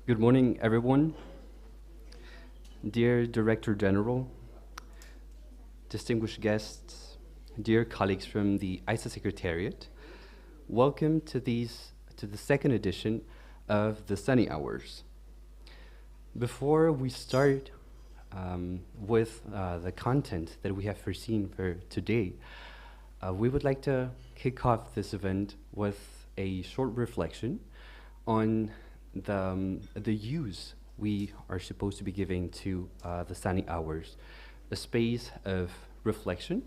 Good morning, everyone. Dear Director General, distinguished guests, dear colleagues from the ISA Secretariat, welcome to the second edition of the Sunny Hours. Before we start with the content that we have foreseen for today, we would like to kick off this event with a short reflection on the use we are supposed to be giving to the Sunny Hours, a space of reflection,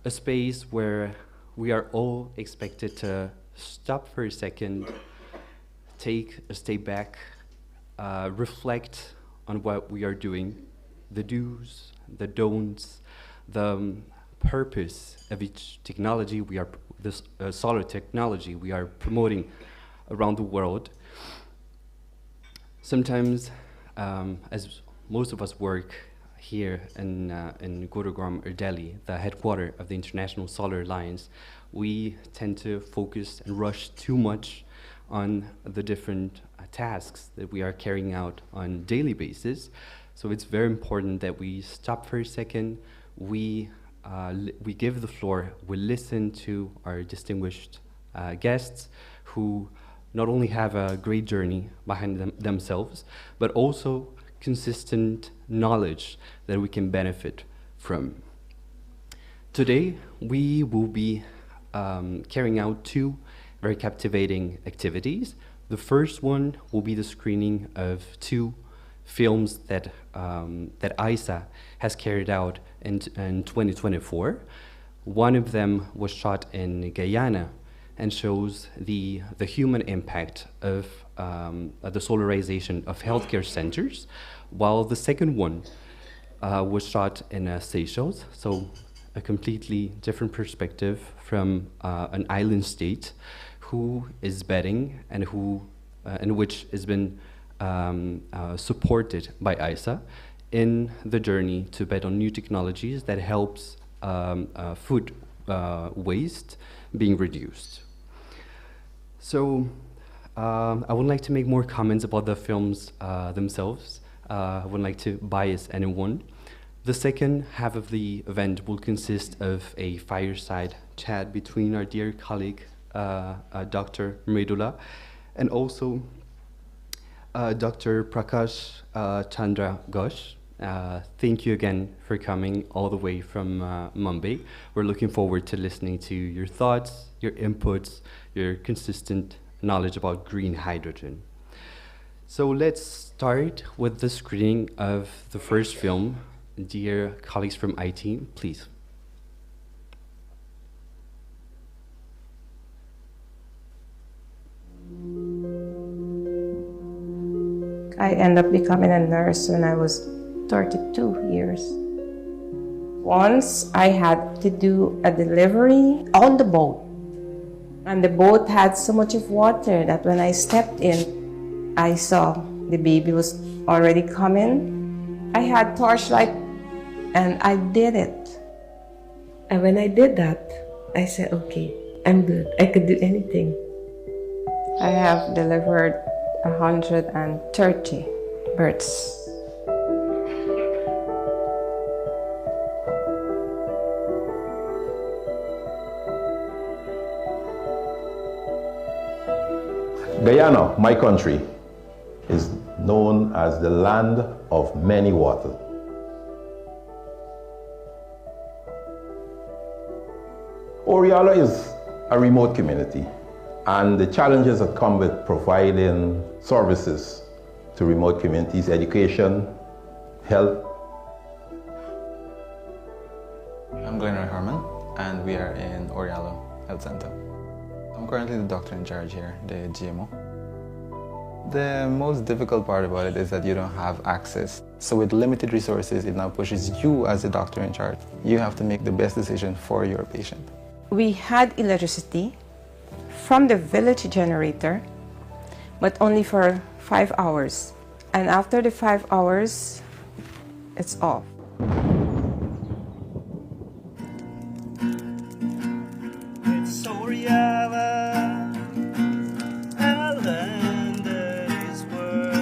a space where we are all expected to stop for a second, take a step back, reflect on what we are doing, the do's, the don'ts, the purpose of each technology this solar technology we are promoting around the world. Sometimes, as most of us work here in Gurugram or Delhi, the headquarters of the International Solar Alliance, we tend to focus and rush too much on the different tasks that we are carrying out on a daily basis. So it's very important that we stop for a second, we give the floor, we listen to our distinguished guests who not only have a great journey behind themselves, but also consistent knowledge that we can benefit from. Today, we will be carrying out two very captivating activities. The first one will be the screening of two films that ISA has carried out in 2024. One of them was shot in Guyana and shows the human impact of the solarization of healthcare centers, while the second one was shot in Seychelles, so a completely different perspective from an island state who is betting and which has been supported by ISA in the journey to bet on new technologies that helps food waste being reduced. So I would like to make more comments about the films themselves. I wouldn't like to bias anyone. The second half of the event will consist of a fireside chat between our dear colleague, Dr. Mridula, and also Dr. Prakash Chandra Ghosh. Thank you again for coming all the way from Mumbai. We're looking forward to listening to your thoughts, your inputs, your consistent knowledge about green hydrogen. So let's start with the screening of the first film. Dear colleagues from IT, please. I ended up becoming a nurse when I was 32 years. Once I had to do a delivery on the boat. And the boat had so much of water that when I stepped in, I saw the baby was already coming. I had torchlight and I did it. And when I did that, I said, okay, I'm good. I could do anything. I have delivered 130 births. Guyana, my country, is known as the land of many waters. Oriala is a remote community, and the challenges that come with providing services to remote communities, education, health. I'm Glenroy Herman, and we are in Oriala Health Center. I'm currently the doctor in charge here, the GMO. The most difficult part about it is that you don't have access. So with limited resources, it now pushes you as the doctor in charge. You have to make the best decision for your patient. We had electricity from the village generator, but only for 5 hours. And after the 5 hours, it's off. It's Oriala, a land that is worth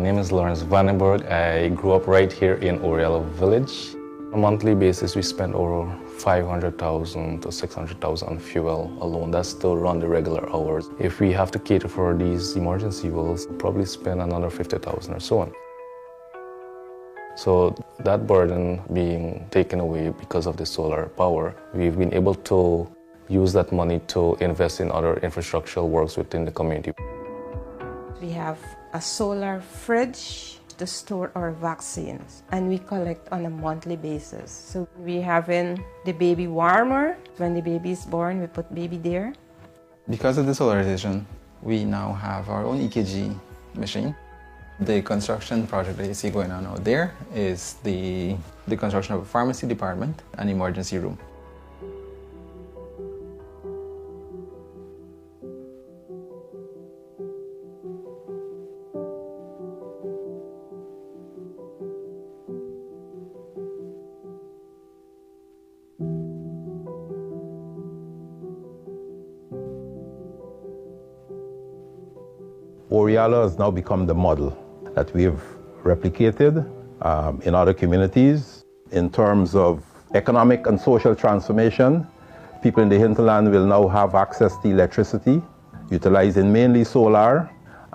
name is Lawrence Vandenberg. I grew up right here in Oriello Village. On a monthly basis, we spend over 500,000 to 600,000 on fuel alone. That's to run the regular hours. If we have to cater for these emergency wells, we'll probably spend another 50,000 or so on. So that burden being taken away because of the solar power, we've been able to use that money to invest in other infrastructural works within the community. We have a solar fridge to store our vaccines, and we collect on a monthly basis. So we having the baby warmer. When the baby is born, we put baby there. Because of the solarization, we now have our own EKG machine. The construction project that you see going on out there is the construction of a pharmacy department and emergency room. Oriello has now become the model that we have replicated in other communities. In terms of economic and social transformation, people in the hinterland will now have access to electricity, utilizing mainly solar,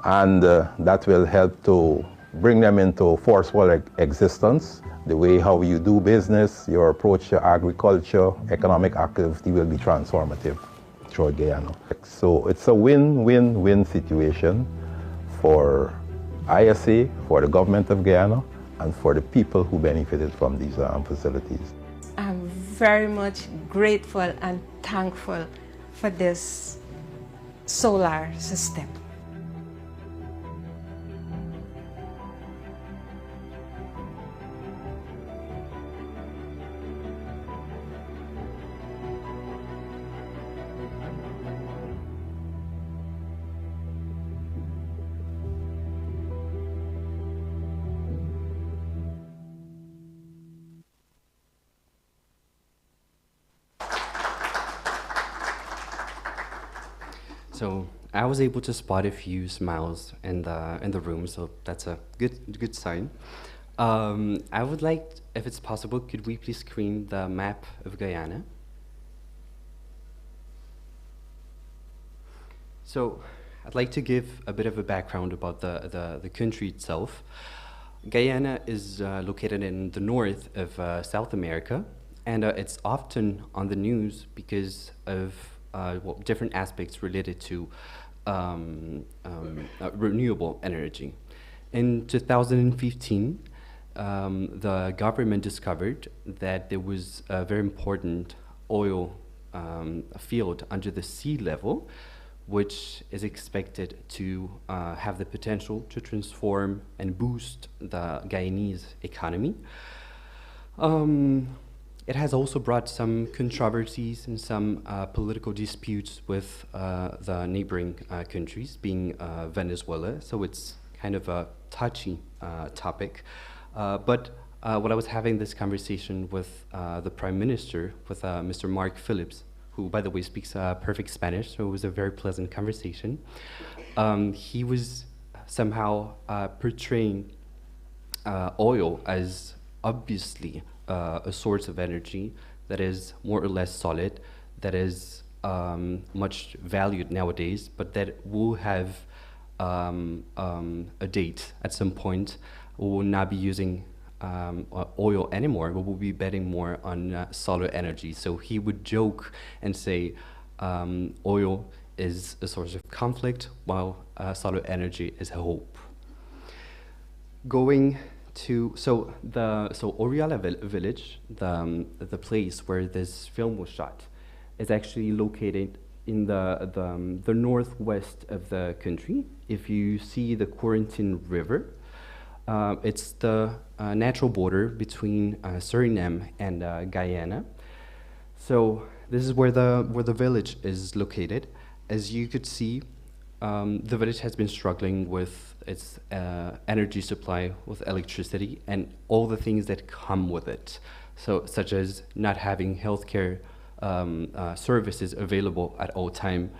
and that will help to bring them into forceful existence. The way how you do business, your approach to agriculture, economic activity will be transformative throughout Guyana. So it's a win-win-win situation for ISA, for the government of Guyana, and for the people who benefited from these facilities. I'm very much grateful and thankful for this solar system. So I was able to spot a few smiles in the room, so that's a good sign. I would like, if it's possible, could we please screen the map of Guyana? So I'd like to give a bit of a background about the country itself. Guyana is located in the north of South America, and it's often on the news because of different aspects related to renewable energy. In 2015, the government discovered that there was a very important oil field under the sea level, which is expected to have the potential to transform and boost the Guyanese economy. It has also brought some controversies and some political disputes with the neighboring countries, being Venezuela, so it's kind of a touchy topic. But when I was having this conversation with the Prime Minister, with Mr. Mark Phillips, who, by the way, speaks perfect Spanish, so it was a very pleasant conversation, he was somehow portraying oil as obviously a source of energy that is more or less solid, that is much valued nowadays, but that will have a date at some point. We will not be using oil anymore, but we'll be betting more on solar energy. So he would joke and say oil is a source of conflict, while solar energy is hope. Going to so Oriello village, the place where this film was shot, is actually located in the northwest of the country. If you see the Corentin River, it's the natural border between Suriname and Guyana. So this is where the village is located. As you could see, the village has been struggling with its energy supply, with electricity, and all the things that come with it. So, such as not having healthcare services available at all time.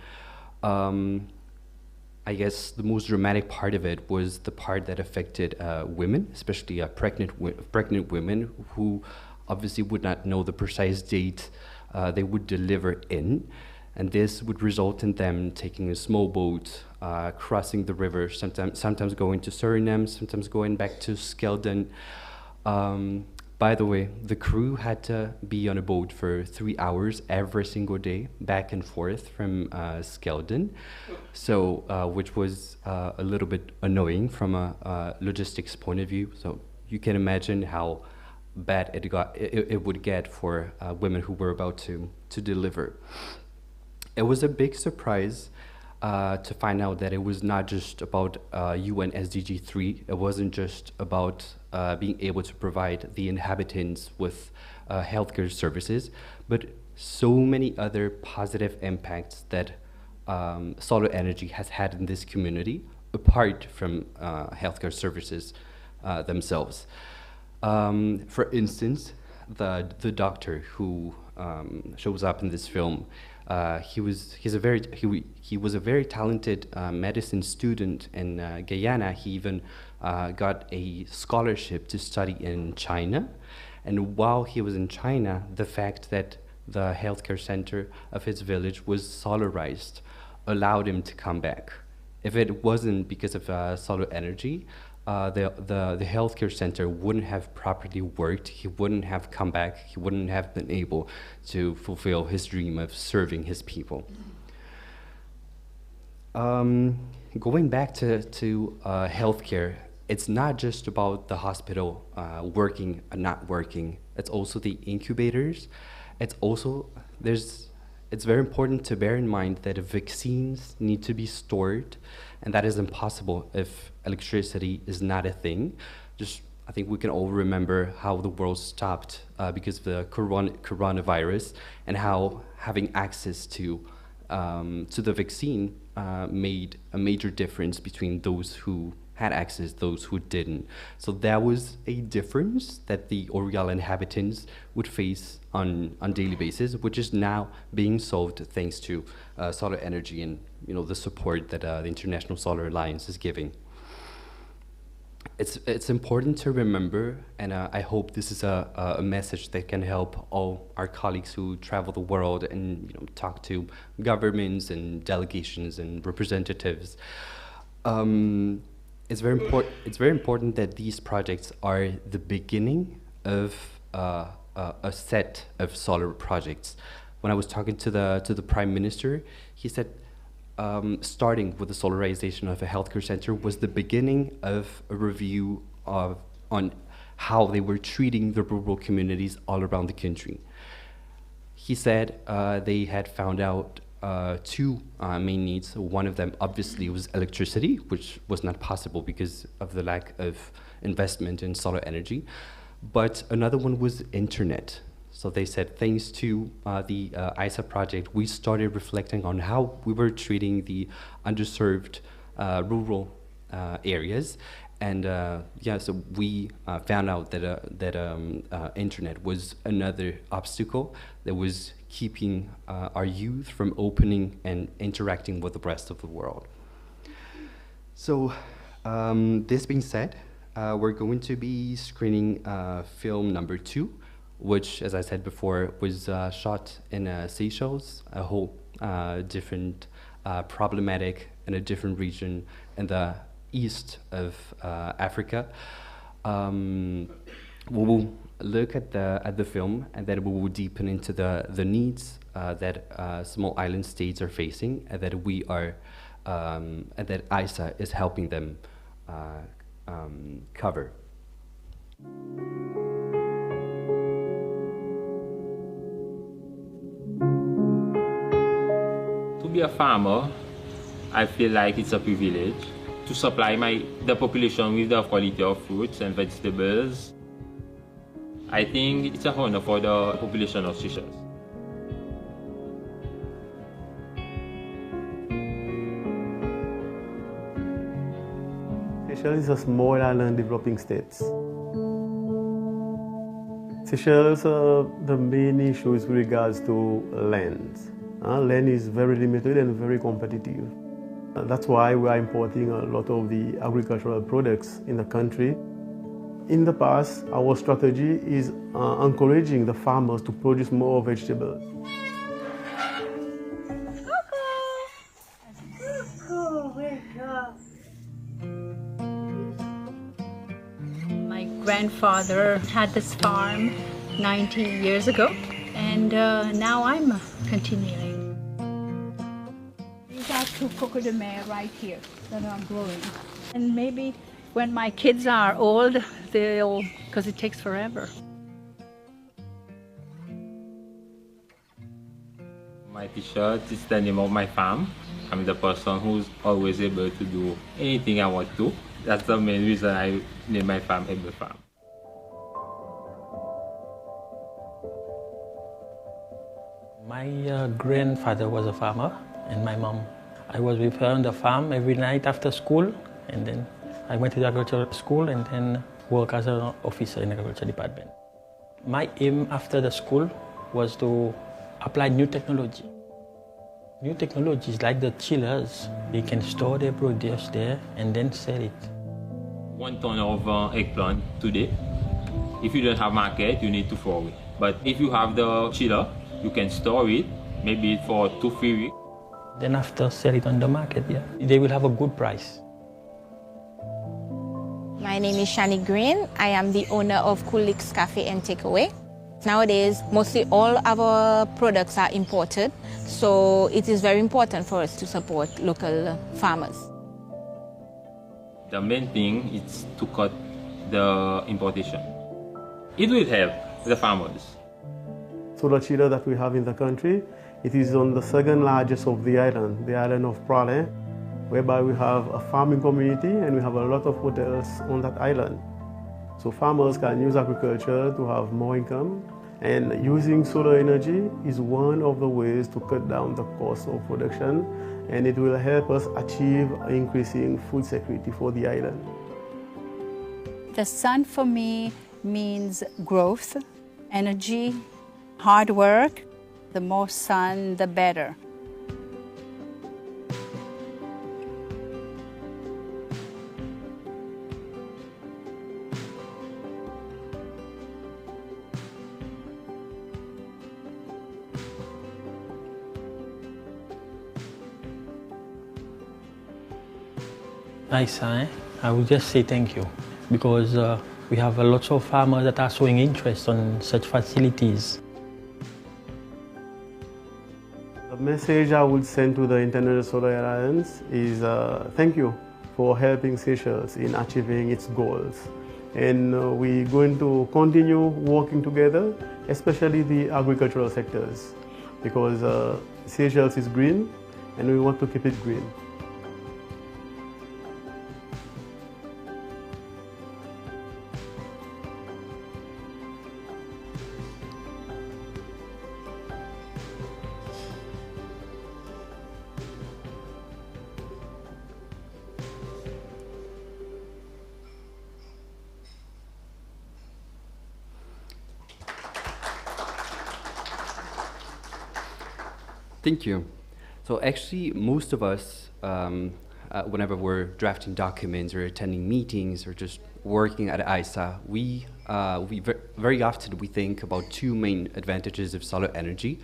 I guess the most dramatic part of it was the part that affected women, especially pregnant women who obviously would not know the precise date they would deliver in. And this would result in them taking a small boat, crossing the river, sometimes going to Suriname, sometimes going back to Skeldon. By the way, the crew had to be on a boat for 3 hours every single day, back and forth from Skeldon, so which was a little bit annoying from a logistics point of view. So you can imagine how bad it would get for women who were about to deliver. It was a big surprise to find out that it was not just about UN SDG 3. It wasn't just about being able to provide the inhabitants with healthcare services, but so many other positive impacts that solar energy has had in this community, apart from healthcare services themselves. For instance, the doctor who shows up in this film, he was a very talented medicine student in Guyana. He even got a scholarship to study in China. And while he was in China, the fact that the healthcare center of his village was solarized allowed him to come back. If it wasn't because of solar energy, the healthcare center wouldn't have properly worked. He wouldn't have come back. He wouldn't have been able to fulfill his dream of serving his people. Going back to healthcare, it's not just about the hospital working and not working. It's also the incubators. It's very important to bear in mind that vaccines need to be stored, and that is impossible if electricity is not a thing. I think we can all remember how the world stopped because of the coronavirus, and how having access to the vaccine made a major difference between those who had access, those who didn't. So that was a difference that the Oriala inhabitants would face on daily basis, which is now being solved thanks to solar energy and the support that the International Solar Alliance is giving. It's important to remember, and I hope this is a message that can help all our colleagues who travel the world and talk to governments and delegations and representatives. It's very important that these projects are the beginning of a set of solar projects. When I was talking to the Prime Minister, he said starting with the solarization of a healthcare center was the beginning of a review on how they were treating the rural communities all around the country. He said they had found out two main needs. One of them obviously was electricity, which was not possible because of the lack of investment in solar energy. But another one was internet. So they said, thanks to the ISA project, we started reflecting on how we were treating the underserved rural areas. And so we found out that internet was another obstacle that was keeping our youth from opening and interacting with the rest of the world. So this being said, we're going to be screening film number 2, which, as I said before, was shot in Seychelles, a whole different problematic in a different region in the east of Africa. We will look at the film, and then we will deepen into the needs that small island states are facing, and that we are, and that ISA is helping them cover. To be a farmer, I feel like it's a privilege to supply the population with the quality of fruits and vegetables. I think it's an honor for the population of Seychelles. Seychelles is a small island developing state. Seychelles, the main issue is with regards to land. Land is very limited and very competitive. That's why we are importing a lot of the agricultural products in the country. In the past, our strategy is encouraging the farmers to produce more vegetables. My grandfather had this farm 90 years ago, and now I'm continuing. These are two coco de mer right here that are growing. And maybe when my kids are old, they'll, because it takes forever. My t-shirt is the name of my farm. I'm the person who's always able to do anything I want to. That's the main reason I name my farm Able Farm. My grandfather was a farmer, and my mom. I was with her on the farm every night after school, and then I went to the agricultural school and then worked as an officer in the agriculture department. My aim after the school was to apply new technology. New technologies like the chillers, they can store their produce there and then sell it. 1 ton of eggplant today, if you don't have market, you need to throw it. But if you have the chiller, you can store it, maybe for 2-3 weeks. Then after sell it on the market, yeah, they will have a good price. My name is Shani Green. I am the owner of Coolix Cafe and Takeaway. Nowadays, mostly all our products are imported, so it is very important for us to support local farmers. The main thing is to cut the importation. It will help the farmers. Solar chiller that we have in the country, it is on the second largest of the island of Prale, whereby we have a farming community and we have a lot of hotels on that island. So farmers can use agriculture to have more income, and using solar energy is one of the ways to cut down the cost of production, and it will help us achieve increasing food security for the island. The sun for me means growth, energy, hard work. The more sun, the better. I will just say thank you, because we have a lot of farmers that are showing interest on such facilities. The message I would send to the International Solar Alliance is thank you for helping Seychelles in achieving its goals. And we're going to continue working together, especially the agricultural sectors, because Seychelles is green and we want to keep it green. Thank you. So actually, most of us, whenever we're drafting documents or attending meetings or just working at ISA, very often we think about two main advantages of solar energy.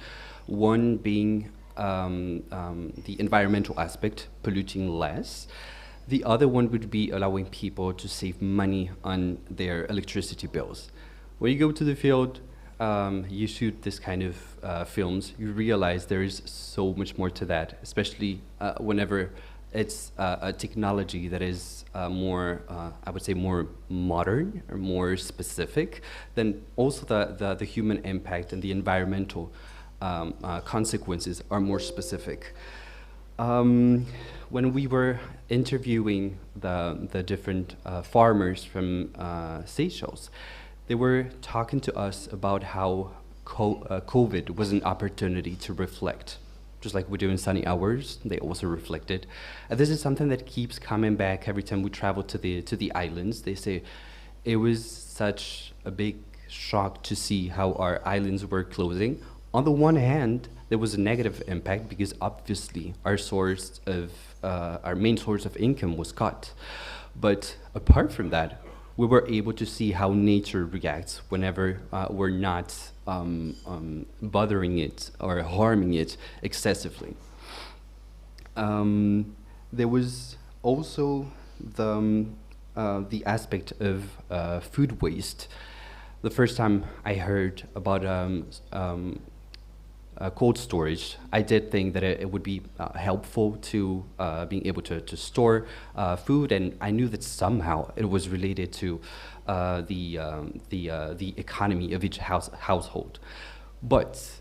One being the environmental aspect, polluting less. The other one would be allowing people to save money on their electricity bills. When you go to the field, you shoot this kind of films, you realize there is so much more to that, especially whenever it's a technology that is more, I would say, more modern or more specific, then also the human impact and the environmental consequences are more specific. When we were interviewing the different farmers from Seychelles, they were talking to us about how COVID was an opportunity to reflect. Just like we do in Sunny Hours, they also reflected. And this is something that keeps coming back every time we travel to the islands. They say it was such a big shock to see how our islands were closing. On the one hand, there was a negative impact because obviously our main source of income was cut. But apart from that, we were able to see how nature reacts whenever we're not bothering it or harming it excessively. There was also the aspect of food waste. The first time I heard about cold storage, I did think that it would be helpful to being able to store food, and I knew that somehow it was related to the economy of each household. But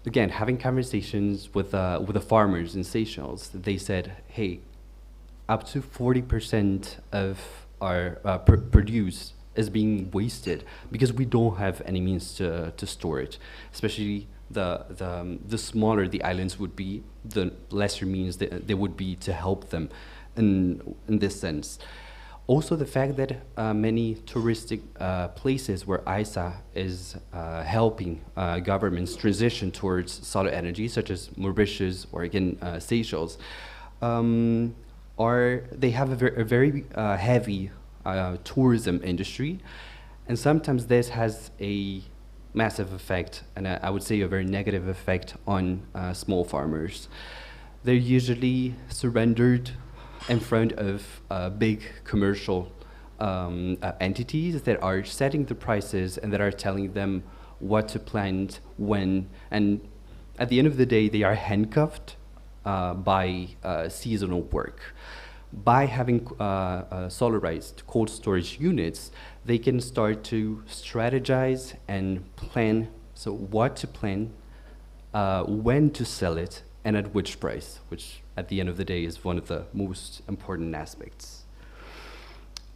again, having conversations with the farmers in Seychelles, they said, hey, up to 40% of our produce is being wasted because we don't have any means to store it. Especially the smaller the islands would be, the lesser means that there would be to help them in this sense. Also, the fact that many touristic places where ISA is helping governments transition towards solar energy, such as Mauritius or again Seychelles, they have a very heavy tourism industry, and sometimes this has a massive effect, and I would say a very negative effect on small farmers. They're usually surrendered in front of big commercial entities that are setting the prices and that are telling them what to plant, when, and at the end of the day, they are handcuffed by seasonal work. By having solarized cold storage units, they can start to strategize and plan, so what to plant, when to sell it, and at which price, which at the end of the day is one of the most important aspects.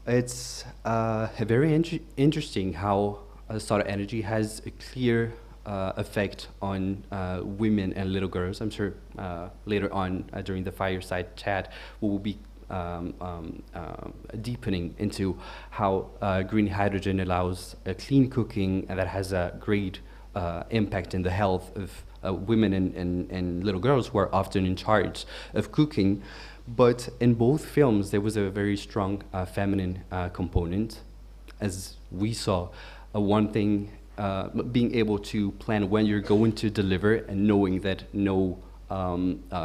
It's very interesting how solar energy has a clear effect on women and little girls. I'm sure later on during the fireside chat we will be deepening into how green hydrogen allows clean cooking, and that has a great impact in the health of women and little girls who are often in charge of cooking. But in both films, there was a very strong feminine component. As we saw, one thing, being able to plan when you're going to deliver and knowing that no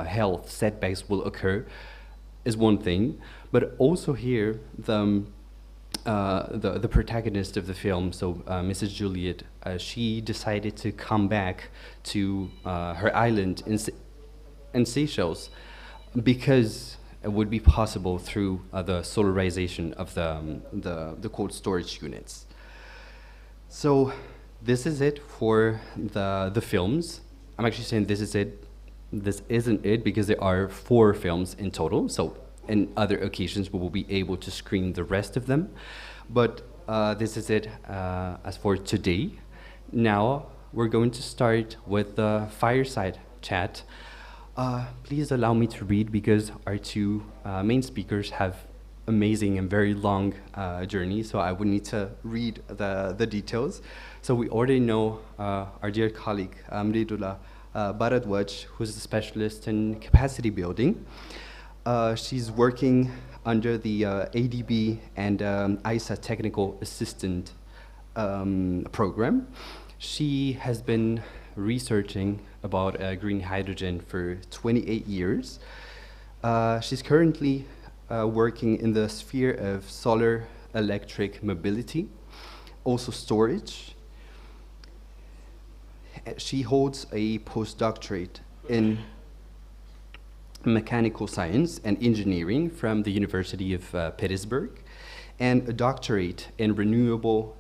health setbacks will occur is one thing. But also here, the protagonist of the film, so Mrs. Juliet, she decided to come back to her island in Seychelles because it would be possible through the solarization of the cold storage units. So this is it for the films. I'm actually saying this is it. This isn't it because there are 4 films in total. So in other occasions we will be able to screen the rest of them. But this is it as for today. Now we're going to start with the fireside chat. Please allow me to read because our 2 main speakers have amazing and very long journeys, so I would need to read the details. So we already know our dear colleague Mridula Bharadwaj, who's a specialist in capacity building. She's working under the ADB and ISA Technical Assistant program. She has been researching about green hydrogen for 28 years. She's currently working in the sphere of solar electric mobility, also storage. She holds a postdoctorate in mechanical science and engineering from the University of Pittsburgh, and a doctorate in rechargeable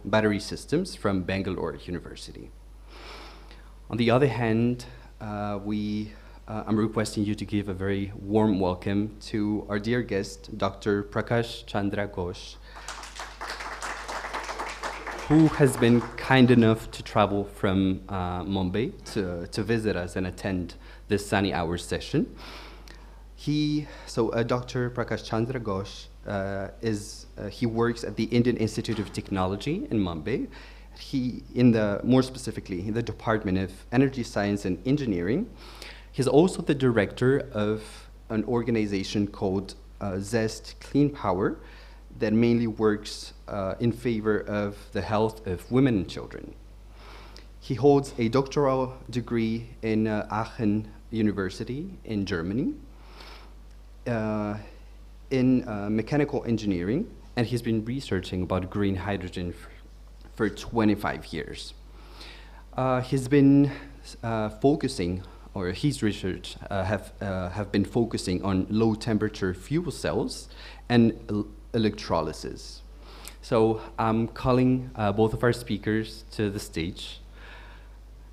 battery systems from Bangalore University. On the other hand, I'm requesting you to give a very warm welcome to our dear guest, Dr. Prakash Chandra Ghosh, who has been kind enough to travel from Mumbai to visit us and attend this sunny hour session. Dr. Prakash Chandra Ghosh he works at the Indian Institute of Technology in Mumbai. more specifically, in the Department of Energy Science and Engineering. He's also the director of an organization called Zest Clean Power that mainly works in favor of the health of women and children. He holds a doctoral degree in Aachen University in Germany in mechanical engineering, and he's been researching about green hydrogen for 25 years. He's been focusing, or his research have been focusing on low temperature fuel cells and electrolysis. So I'm calling both of our speakers to the stage.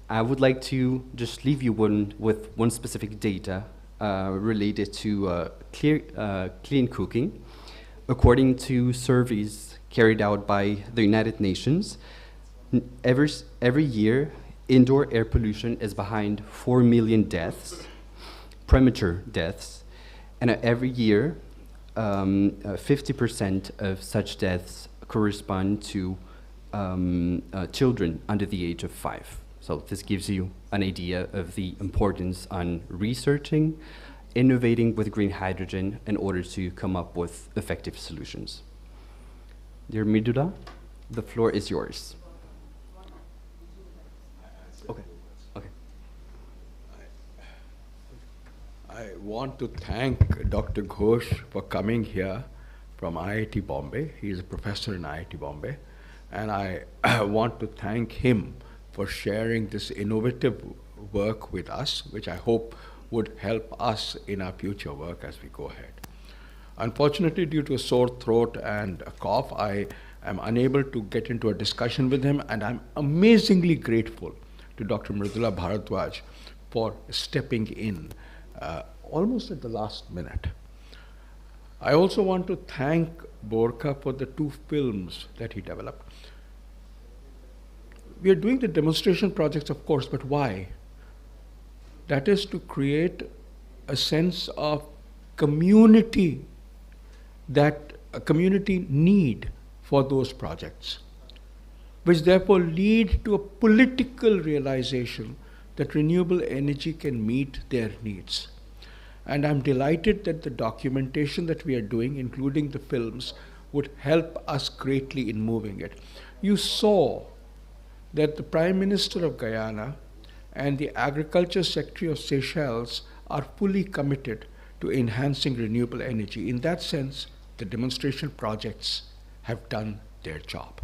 I would like to just leave you with one specific data related to clean cooking. According to surveys carried out by the United Nations, every year, indoor air pollution is behind 4 million deaths, premature deaths, and every year, 50% of such deaths correspond to children under the age of 5. So this gives you an idea of the importance on researching, innovating with green hydrogen in order to come up with effective solutions. Dear Midula, the floor is yours. Okay. I want to thank Dr. Ghosh for coming here from IIT Bombay. He is a professor in IIT Bombay. And I want to thank him for sharing this innovative work with us, which I hope would help us in our future work as we go ahead. Unfortunately, due to a sore throat and a cough, I am unable to get into a discussion with him, and I'm amazingly grateful to Dr. Mridula Bharadwaj for stepping in almost at the last minute. I also want to thank Borka for the 2 films that he developed. We are doing the demonstration projects, of course, but why? That is to create a sense of community, that a community need for those projects, which therefore lead to a political realization that renewable energy can meet their needs. And I'm delighted that the documentation that we are doing, including the films, would help us greatly in moving it. You saw that the Prime Minister of Guyana and the Agriculture Secretary of Seychelles are fully committed to enhancing renewable energy. In that sense, the demonstration projects have done their job.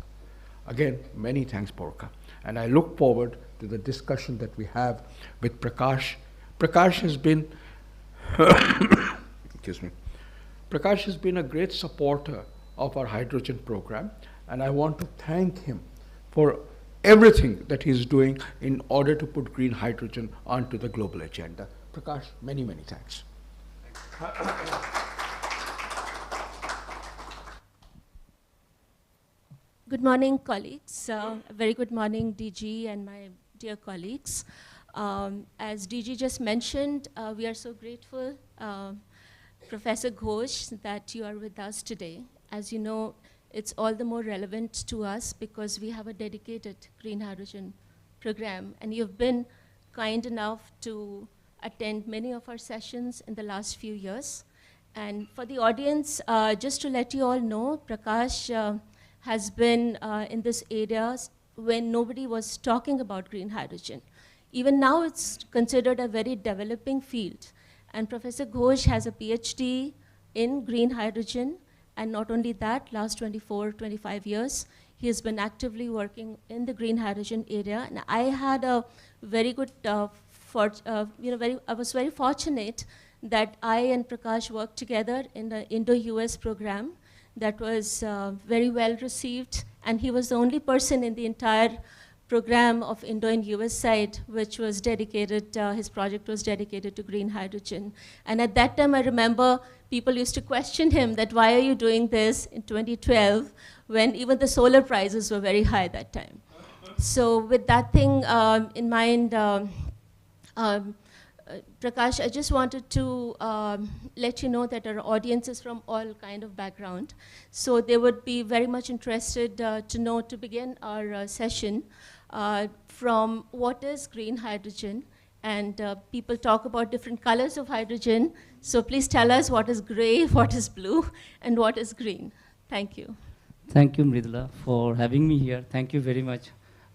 Again, many thanks, Borka. And I look forward to the discussion that we have with Prakash. Prakash has been, excuse me, Prakash has been a great supporter of our hydrogen program, and I want to thank him for everything that he's doing in order to put green hydrogen onto the global agenda. Prakash, many, many thanks. Good morning, colleagues. A very good morning, DG and my dear colleagues. As DG just mentioned, we are so grateful, Professor Ghosh, that you are with us today. As you know, it's all the more relevant to us because we have a dedicated green hydrogen program, and you've been kind enough to attend many of our sessions in the last few years. And for the audience, just to let you all know, Prakash has been in this area when nobody was talking about green hydrogen. Even now, it's considered a very developing field. And Professor Ghosh has a PhD in green hydrogen. And not only that, last 24, 25 years, he has been actively working in the green hydrogen area. And I had a very good, I was very fortunate that I and Prakash worked together in the Indo-US program that was very well received. And he was the only person in the entire program of Indo and US side which was dedicated, his project was dedicated to green hydrogen. And at that time, I remember people used to question him that why are you doing this in 2012 when even the solar prices were very high that time. So with that thing in mind, Prakash, I just wanted to let you know that our audience is from all kind of background. So they would be very much interested to know, to begin our session, from what is green hydrogen. And people talk about different colors of hydrogen. So please tell us what is gray, what is blue, and what is green. Thank you. Thank you, Mridula, for having me here. Thank you very much.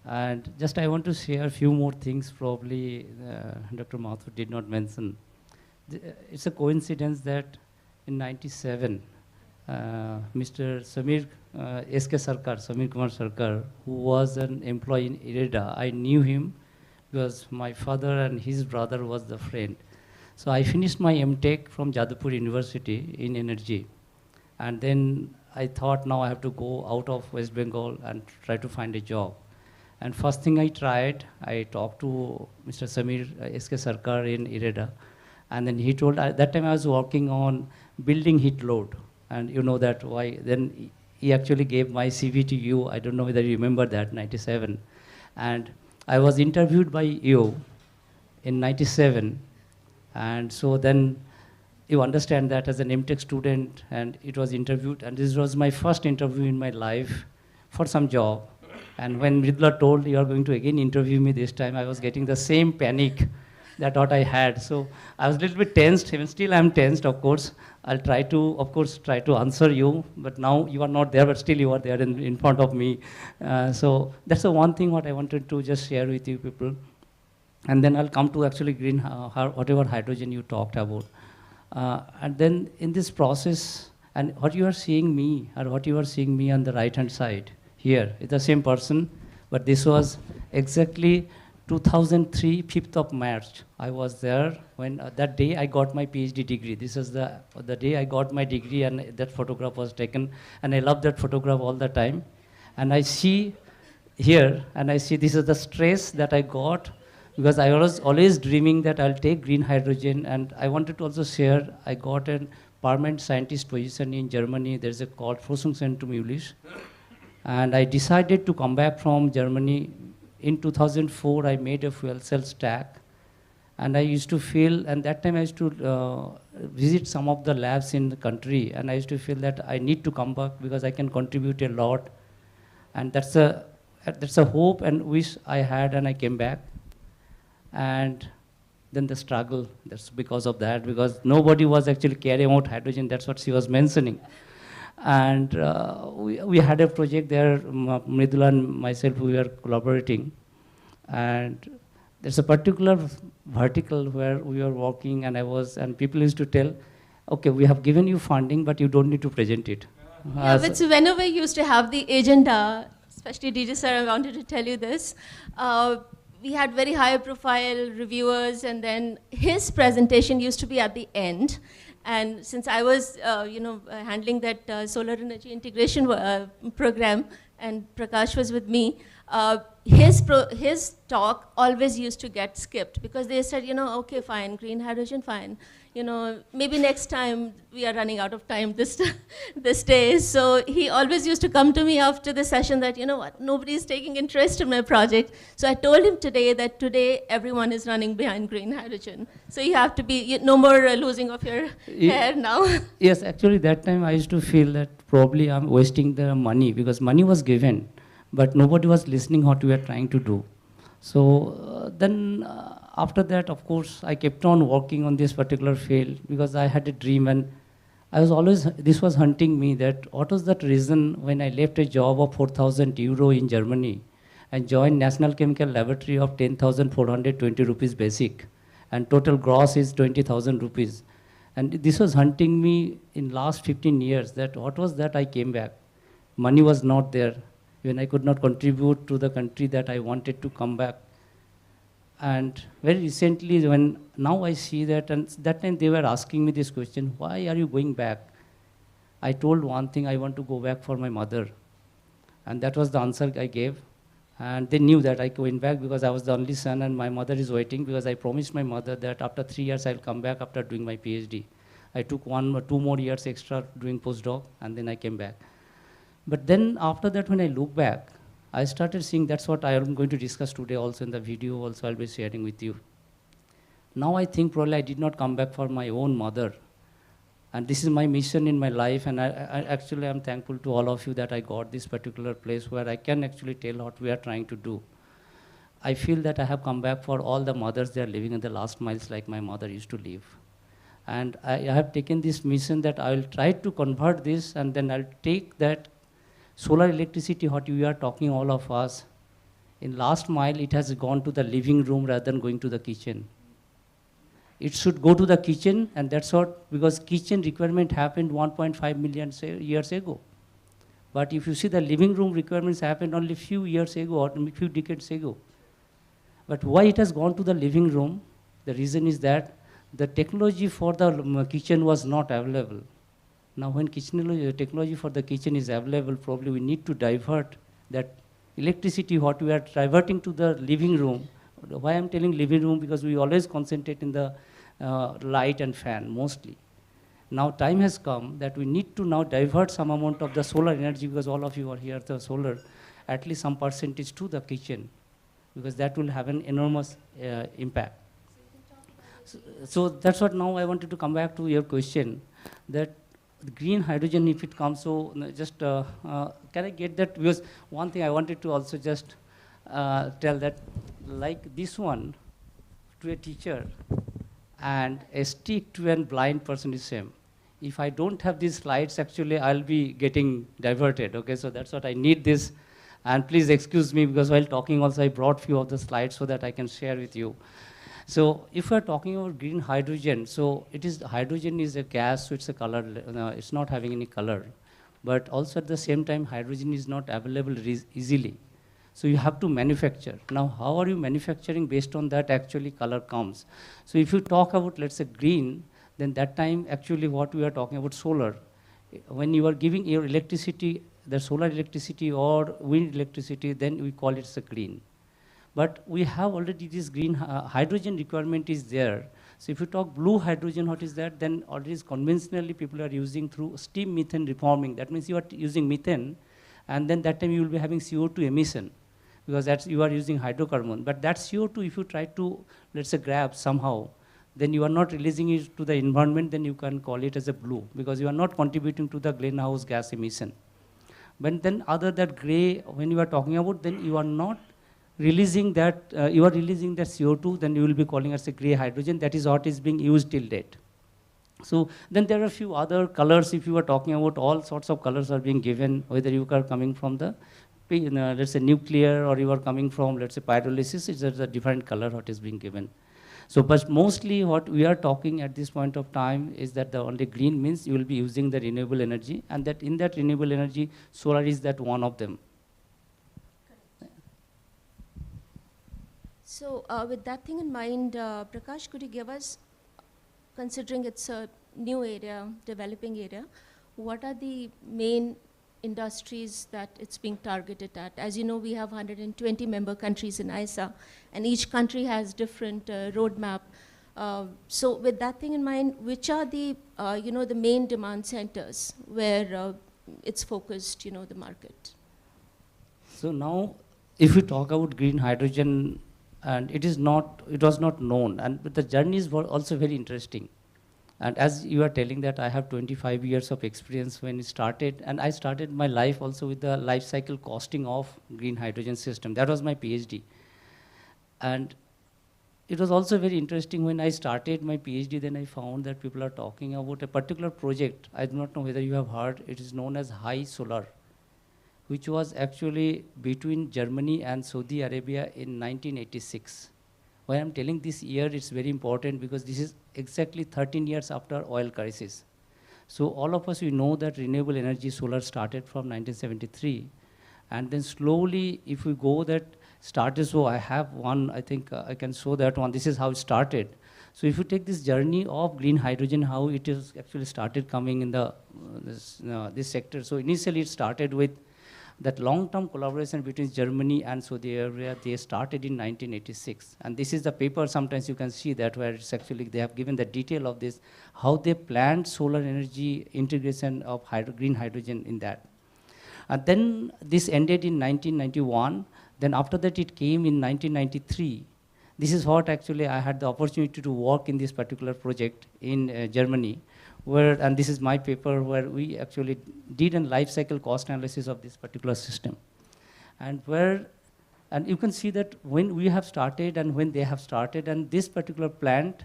And just I want to share a few more things probably Dr. Mathur did not mention. It's a coincidence that in 97, Mr. Samir S.K. Sarkar, Samir Kumar Sarkar, who was an employee in IREDA, I knew him because my father and his brother was the friend. So I finished my MTech from Jadavpur University in energy. And then I thought now I have to go out of West Bengal and try to find a job. And first thing I tried, I talked to Mr. Samir S.K. Sarkar in IREDA. And then he told, at that time I was working on building heat load. And you know that why, then he actually gave my CV to you. I don't know whether you remember that, 97. And I was interviewed by you in 97. And so then you understand that as an MTech student, and it was interviewed, and this was my first interview in my life for some job. And when Mridula told you are going to again interview me this time, I was getting the same panic that what I had. So I was a little bit tensed, even still I'm tensed, of course. I'll try to, of course, try to answer you, but now you are not there, but still you are there in front of me. So that's the one thing what I wanted to just share with you people. And then I'll come to actually green, whatever hydrogen you talked about. And then in this process, and what you are seeing me, or what you are seeing me on the right-hand side, here, it's the same person, but this was exactly 2003, 5th of March. I was there when that day I got my PhD degree. This is the day I got my degree, and that photograph was taken. And I love that photograph all the time. And I see here, and I see this is the stress that I got, because I was always dreaming that I'll take green hydrogen. And I wanted to also share, I got a permanent scientist position in Germany. There's a called Forschungszentrum Jülich. And I decided to come back from Germany. In 2004, I made a fuel cell stack. And I used to feel, and that time I used to visit some of the labs in the country. And I used to feel that I need to come back because I can contribute a lot. And that's a hope and wish I had, and I came back. And then the struggle, that's because of that, because nobody was actually carrying out hydrogen. That's what she was mentioning. And we had a project there, Mridula and myself, we were collaborating. And there's a particular vertical where we were working, and people used to tell, okay, we have given you funding, but you don't need to present it. Yeah, but so whenever we used to have the agenda, especially DJ sir, I wanted to tell you this, we had very high profile reviewers, and then his presentation used to be at the end. And since I was, handling that solar energy integration program, and Prakash was with me, his talk always used to get skipped because they said, okay, fine, green hydrogen, fine. Maybe next time we are running out of time this day. So he always used to come to me after the session that, nobody is taking interest in my project. So I told him that today everyone is running behind green hydrogen. So you have to be, no more losing of your hair now. Yes, actually that time I used to feel that probably I'm wasting the money because money was given, but nobody was listening what we were trying to do. So then after that, of course, I kept on working on this particular field because I had a dream, and I was always, this was hunting me, that what was that reason when I left a job of 4,000 euro in Germany and joined National Chemical Laboratory of 10,420 rupees basic, and total gross is 20,000 rupees. And this was hunting me in last 15 years, that what was that I came back. Money was not there. When I could not contribute to the country that I wanted to come back. And very recently, now I see that, and that time they were asking me this question, why are you going back? I told one thing, I want to go back for my mother. And that was the answer I gave. And they knew that I went back because I was the only son and my mother is waiting, because I promised my mother that after 3 years I'll come back after doing my PhD. I took 1 or 2 more years extra doing postdoc, and then I came back. But then after that, when I look back, I started seeing, that's what I am going to discuss today also in the video also I'll be sharing with you. Now I think probably I did not come back for my own mother. And this is my mission in my life, and actually I'm thankful to all of you that I got this particular place where I can actually tell what we are trying to do. I feel that I have come back for all the mothers that are living in the last miles like my mother used to live. And I have taken this mission that I will try to convert this, and then I'll take that solar electricity, what we are talking all of us, in last mile it has gone to the living room rather than going to the kitchen. It should go to the kitchen, and that's what, because kitchen requirement happened 1.5 million years ago. But if you see the living room requirements happened only few years ago or few decades ago. But why it has gone to the living room? The reason is that the technology for the kitchen was not available. Now when technology for the kitchen is available, probably we need to divert that electricity, what we are diverting to the living room. Why I'm telling living room? Because we always concentrate in the light and fan mostly. Now time has come that we need to now divert some amount of the solar energy, because all of you are here, the solar, at least some percentage to the kitchen, because that will have an enormous impact. So that's what now I wanted to come back to your question, that the green hydrogen, if it comes, so just can I get that? Because one thing I wanted to also just tell that, like this one to a teacher and a stick to a blind person is same. If I don't have these slides, actually I'll be getting diverted. Okay, so that's what I need this. And please excuse me, because while talking also I brought few of the slides so that I can share with you. So if we're talking about green hydrogen, so it is, hydrogen is a gas, so it's a color, it's not having any color. But also at the same time, hydrogen is not available easily. So you have to manufacture. Now, how are you manufacturing? Based on that, actually color comes. So if you talk about, let's say, green, then that time, actually what we are talking about solar. When you are giving your electricity, the solar electricity or wind electricity, then we call it a green. But we have already this green hydrogen requirement is there. So if you talk blue hydrogen, what is that? Then already conventionally people are using through steam methane reforming. That means you are using methane, and then that time you will be having CO2 emission, because that's, you are using hydrocarbon. But that CO2, if you try to, let's say, grab somehow, then you are not releasing it to the environment, then you can call it as a blue, because you are not contributing to the greenhouse gas emission. But then other that gray, when you are talking about, then you are not releasing that, you are releasing that CO2, then you will be calling as a gray hydrogen. That is what is being used till date. So then there are a few other colors. If you are talking about, all sorts of colors are being given, whether you are coming from the, let's say, nuclear, or you are coming from, let's say, pyrolysis, it's a different color what is being given. So, but mostly what we are talking at this point of time is that the only green means you will be using the renewable energy, and that in that renewable energy, solar is that one of them. So with that thing in mind, Prakash, could you give us, considering it's a new area, developing area, what are the main industries that it's being targeted at? As you know, we have 120 member countries in ISA, and each country has different roadmap. So with that thing in mind, which are the, the main demand centers where it's focused, the market? So now, if we talk about green hydrogen, and it was not known, and but the journeys were also very interesting. And as you are telling that I have 25 years of experience when it started, and I started my life also with the life cycle costing of green hydrogen system. That was my PhD. And it was also very interesting when I started my PhD, then I found that people are talking about a particular project. I do not know whether you have heard, it is known as High Solar, which was actually between Germany and Saudi Arabia in 1986. Why I'm telling this year, it's very important because this is exactly 13 years after oil crisis. So all of us, we know that renewable energy solar started from 1973. And then slowly, if we go that started, so I have one, I think I can show that one. This is how it started. So if you take this journey of green hydrogen, how it is actually started coming in the this sector. So initially it started with that long-term collaboration between Germany and Saudi Arabia. They started in 1986. And this is the paper, sometimes you can see that where it's actually, they have given the detail of this, how they planned solar energy integration of green hydrogen in that. And then this ended in 1991. Then after that it came in 1993. This is what actually I had the opportunity to work in this particular project in Germany, and this is my paper where we actually did a life cycle cost analysis of this particular system. And you can see that when we have started and when they have started, and this particular plant,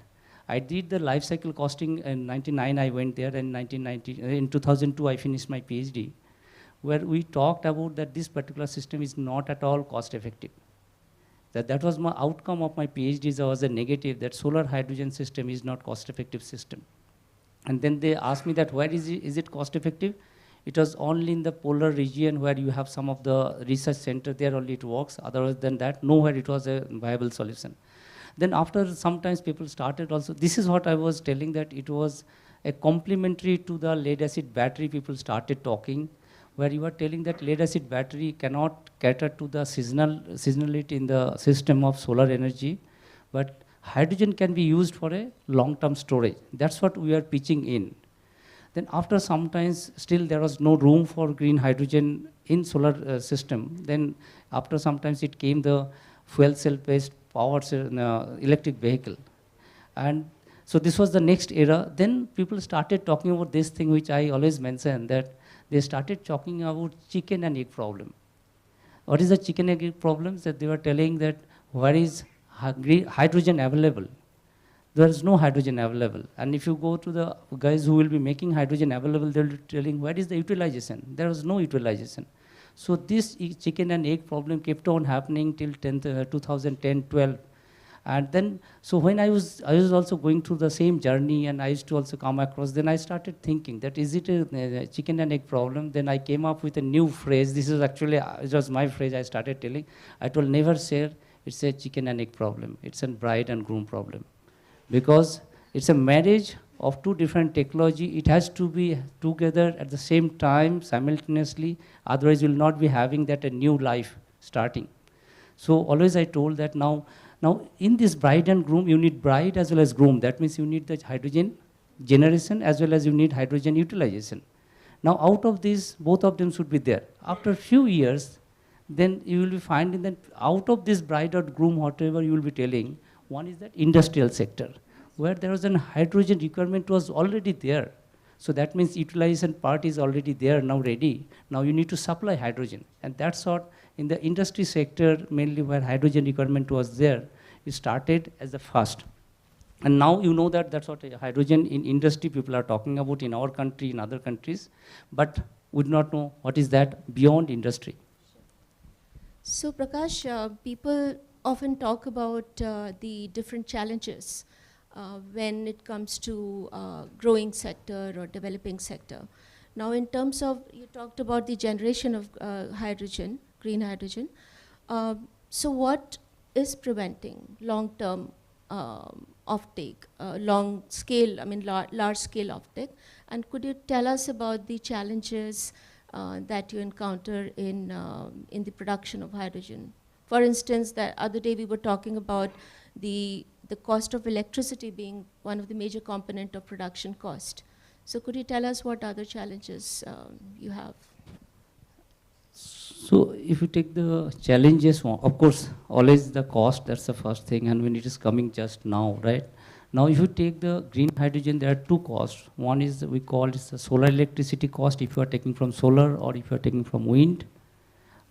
I did the life cycle costing in 99, I went there, and in 2002 I finished my PhD, where we talked about that this particular system is not at all cost effective. That was my outcome of my PhD, was a negative, that solar hydrogen system is not cost effective system. And then they asked me that where is it cost effective? It was only in the polar region where you have some of the research center, there only it works. Other than that, nowhere it was a viable solution. Then after sometimes people started also, this is what I was telling, that it was a complementary to the lead acid battery. People started talking, where you are telling that lead acid battery cannot cater to the seasonality in the system of solar energy, but hydrogen can be used for a long-term storage. That's what we are pitching in. Then after sometimes still there was no room for green hydrogen in solar system. Then after sometimes it came the fuel cell based power electric vehicle. And so this was the next era. Then people started talking about this thing which I always mention, that they started talking about chicken and egg problem. What is the chicken and egg problem? That they were telling that where is hydrogen available? There is no hydrogen available. And if you go to the guys who will be making hydrogen available, they'll be telling where is the utilization? There was no utilization. So this chicken and egg problem kept on happening till 2010-12. And then, so when I was also going through the same journey, and I used to also come across, then I started thinking that is it a chicken and egg problem? Then I came up with a new phrase. This is actually, it was my phrase I started telling. I told never say it's a chicken and egg problem. It's a bride and groom problem. Because it's a marriage of two different technology. It has to be together at the same time, simultaneously, otherwise you'll not be having that a new life starting. So always I told that now in this bride and groom, you need bride as well as groom. That means you need the hydrogen generation as well as you need hydrogen utilization. Now out of this, both of them should be there. After a few years, then you will be finding that out of this bride or groom, whatever you will be telling, one is that industrial sector, where there was a hydrogen requirement was already there. So that means utilization part is already there, now ready. Now you need to supply hydrogen. And that's what in the industry sector, mainly where hydrogen requirement was there, it started as the first. And now you know that that's what hydrogen in industry people are talking about in our country, in other countries, but would not know what is that beyond industry. So Prakash, people often talk about the different challenges when it comes to growing sector or developing sector. Now in terms of, you talked about the generation of hydrogen, green hydrogen. So what is preventing long-term offtake, large scale offtake? And could you tell us about the challenges that you encounter in the production of hydrogen? For instance, the other day we were talking about the cost of electricity being one of the major component of production cost. So could you tell us what other challenges you have? So if you take the challenges, of course, always the cost, that's the first thing, and when it is coming just now, right? Now if you take the green hydrogen, there are two costs. One is, we call it the solar electricity cost if you are taking from solar or if you are taking from wind.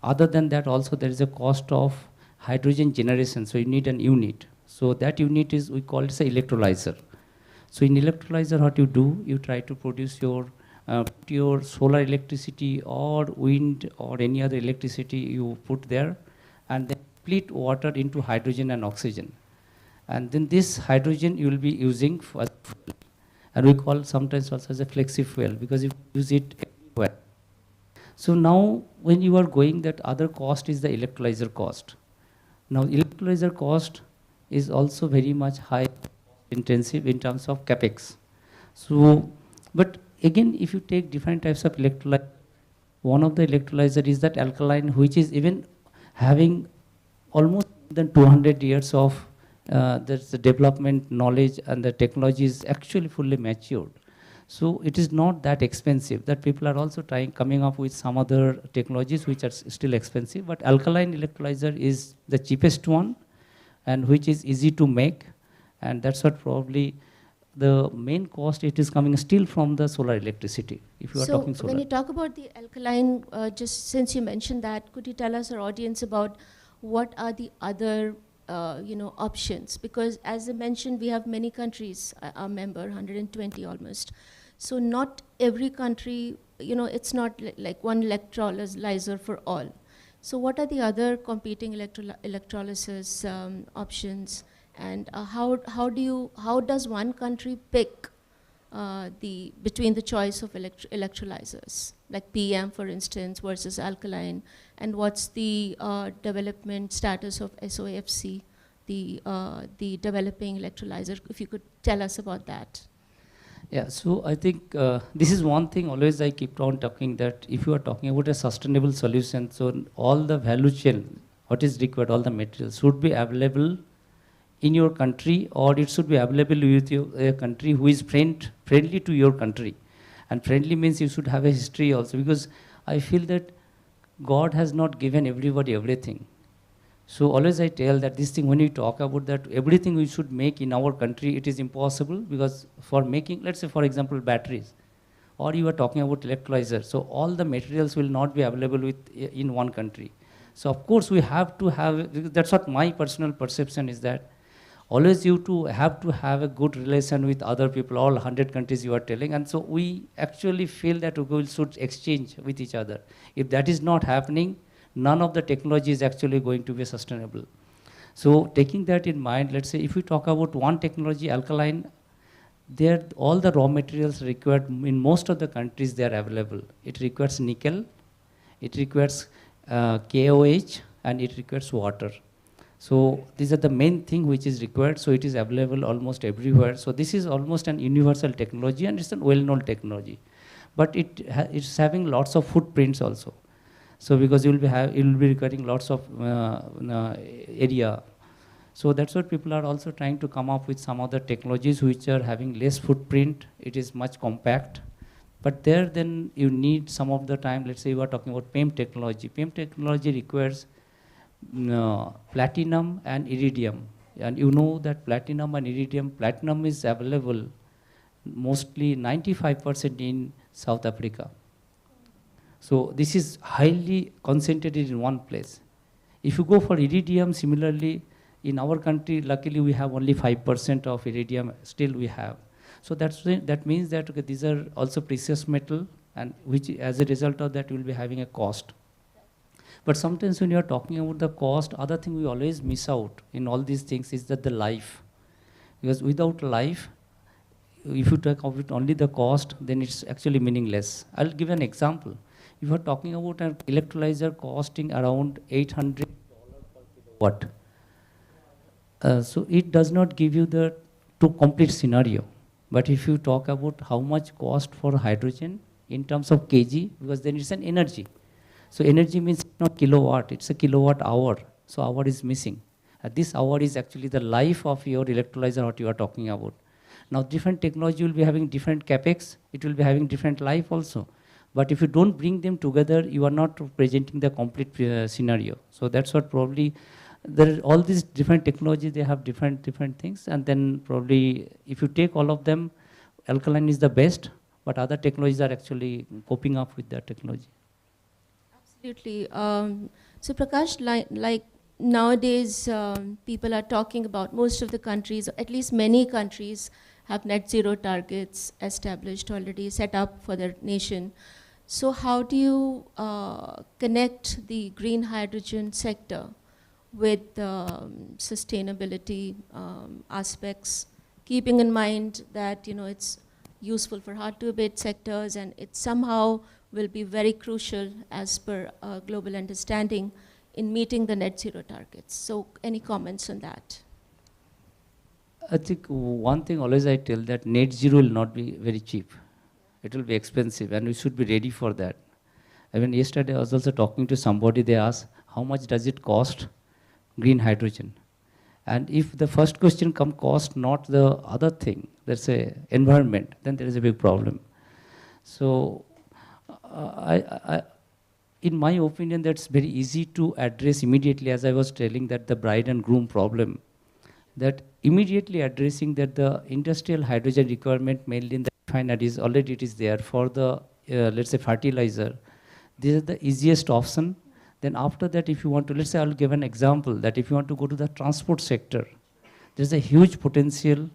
Other than that, also there is a cost of hydrogen generation, so you need an unit. So that unit is, we call it an electrolyzer. So in electrolyzer, what you do, you try to produce your solar electricity or wind or any other electricity you put there, and then split water into hydrogen and oxygen. And then this hydrogen you will be using for fuel. And we call sometimes also as a flexi fuel, because you use it everywhere. So now when you are going, that other cost is the electrolyzer cost. Now electrolyzer cost is also very much high intensive in terms of capex. So, but again, if you take different types of electrolyzer, one of the electrolyzer is that alkaline, which is even having almost than 200 years of the development knowledge, and the technology is actually fully matured. So it is not that expensive, that people are also coming up with some other technologies which are still expensive, but alkaline electrolyzer is the cheapest one, and which is easy to make, and that's what probably the main cost, it is coming still from the solar electricity, if you are talking So solar. when you talk about the alkaline, just since you mentioned that, could you tell us, our audience, about what are the other options? Because as I mentioned, we have many countries, our member, 120 almost. So not every country, it's not like one electrolyzer for all. So what are the other competing electrolysis options? And how does one country pick between the choice of electrolyzers, like PM, for instance, versus alkaline, and what's the development status of SOFC, the developing electrolyzer? If you could tell us about that. Yeah, so I think this is one thing always I keep on talking, that if you are talking about a sustainable solution, so all the value chain, what is required, all the materials should be available in your country, or it should be available with a country who is friendly to your country. And friendly means you should have a history also, because I feel that God has not given everybody everything. So always I tell that this thing, when you talk about that everything we should make in our country, it is impossible, because for making, let's say for example, batteries, or you are talking about electrolyzers, so all the materials will not be available in one country. So of course we have to have, that's what my personal perception is, that always you have to have a good relation with other people, all 100 countries you are telling, and so we actually feel that we should exchange with each other. If that is not happening, none of the technology is actually going to be sustainable. So taking that in mind, let's say if we talk about one technology, alkaline, there all the raw materials required in most of the countries, they are available. It requires nickel, it requires KOH, and it requires water. So these are the main thing which is required, so it is available almost everywhere. So this is almost an universal technology, and it's a well-known technology. But it's having lots of footprints also. So because you will be requiring lots of area. So that's what people are also trying to come up with some other technologies which are having less footprint. It is much compact. But there then you need some of the time, let's say you are talking about PEM technology. PEM technology requires platinum and iridium. And you know that platinum and iridium, platinum is available mostly 95% in South Africa. So this is highly concentrated in one place. If you go for iridium, similarly, in our country, luckily we have only 5% of iridium, still we have. So that means that okay, these are also precious metal, and which as a result of that will be having a cost. But sometimes when you are talking about the cost, other thing we always miss out in all these things is that the life. Because without life, if you talk about only the cost, then it's actually meaningless. I'll give an example. If you are talking about an electrolyzer costing around $800 per kilowatt, so it does not give you the complete scenario. But if you talk about how much cost for hydrogen in terms of kg, because then it's an energy. So energy means not kilowatt, it's a kilowatt hour. So hour is missing. This hour is actually the life of your electrolyzer, what you are talking about. Now different technology will be having different capex, it will be having different life also. But if you don't bring them together, you are not presenting the complete scenario. So that's what probably, there are all these different technologies, they have different things, and then probably if you take all of them, alkaline is the best, but other technologies are actually coping up with that technology. Absolutely. So Prakash, like nowadays, people are talking about, most of the countries, or at least many countries, have net zero targets established already, set up for their nation. So how do you connect the green hydrogen sector with sustainability aspects, keeping in mind that it's useful for hard-to-abate sectors, and it somehow will be very crucial as per global understanding in meeting the net zero targets. So any comments on that? I think one thing always I tell, that net zero will not be very cheap. It will be expensive, and we should be ready for that. Even yesterday I was also talking to somebody, they asked, how much does it cost green hydrogen? And if the first question come cost, not the other thing, let's say environment, then there is a big problem. So in my opinion, that's very easy to address immediately, as I was telling, that the bride and groom problem. that immediately addressing that the industrial hydrogen requirement mainly in the refineries already it is there for the let's say fertilizer. This is the easiest option. Then after that, if you want to, let's say I'll give an example that if you want to go to the transport sector, there's a huge potential,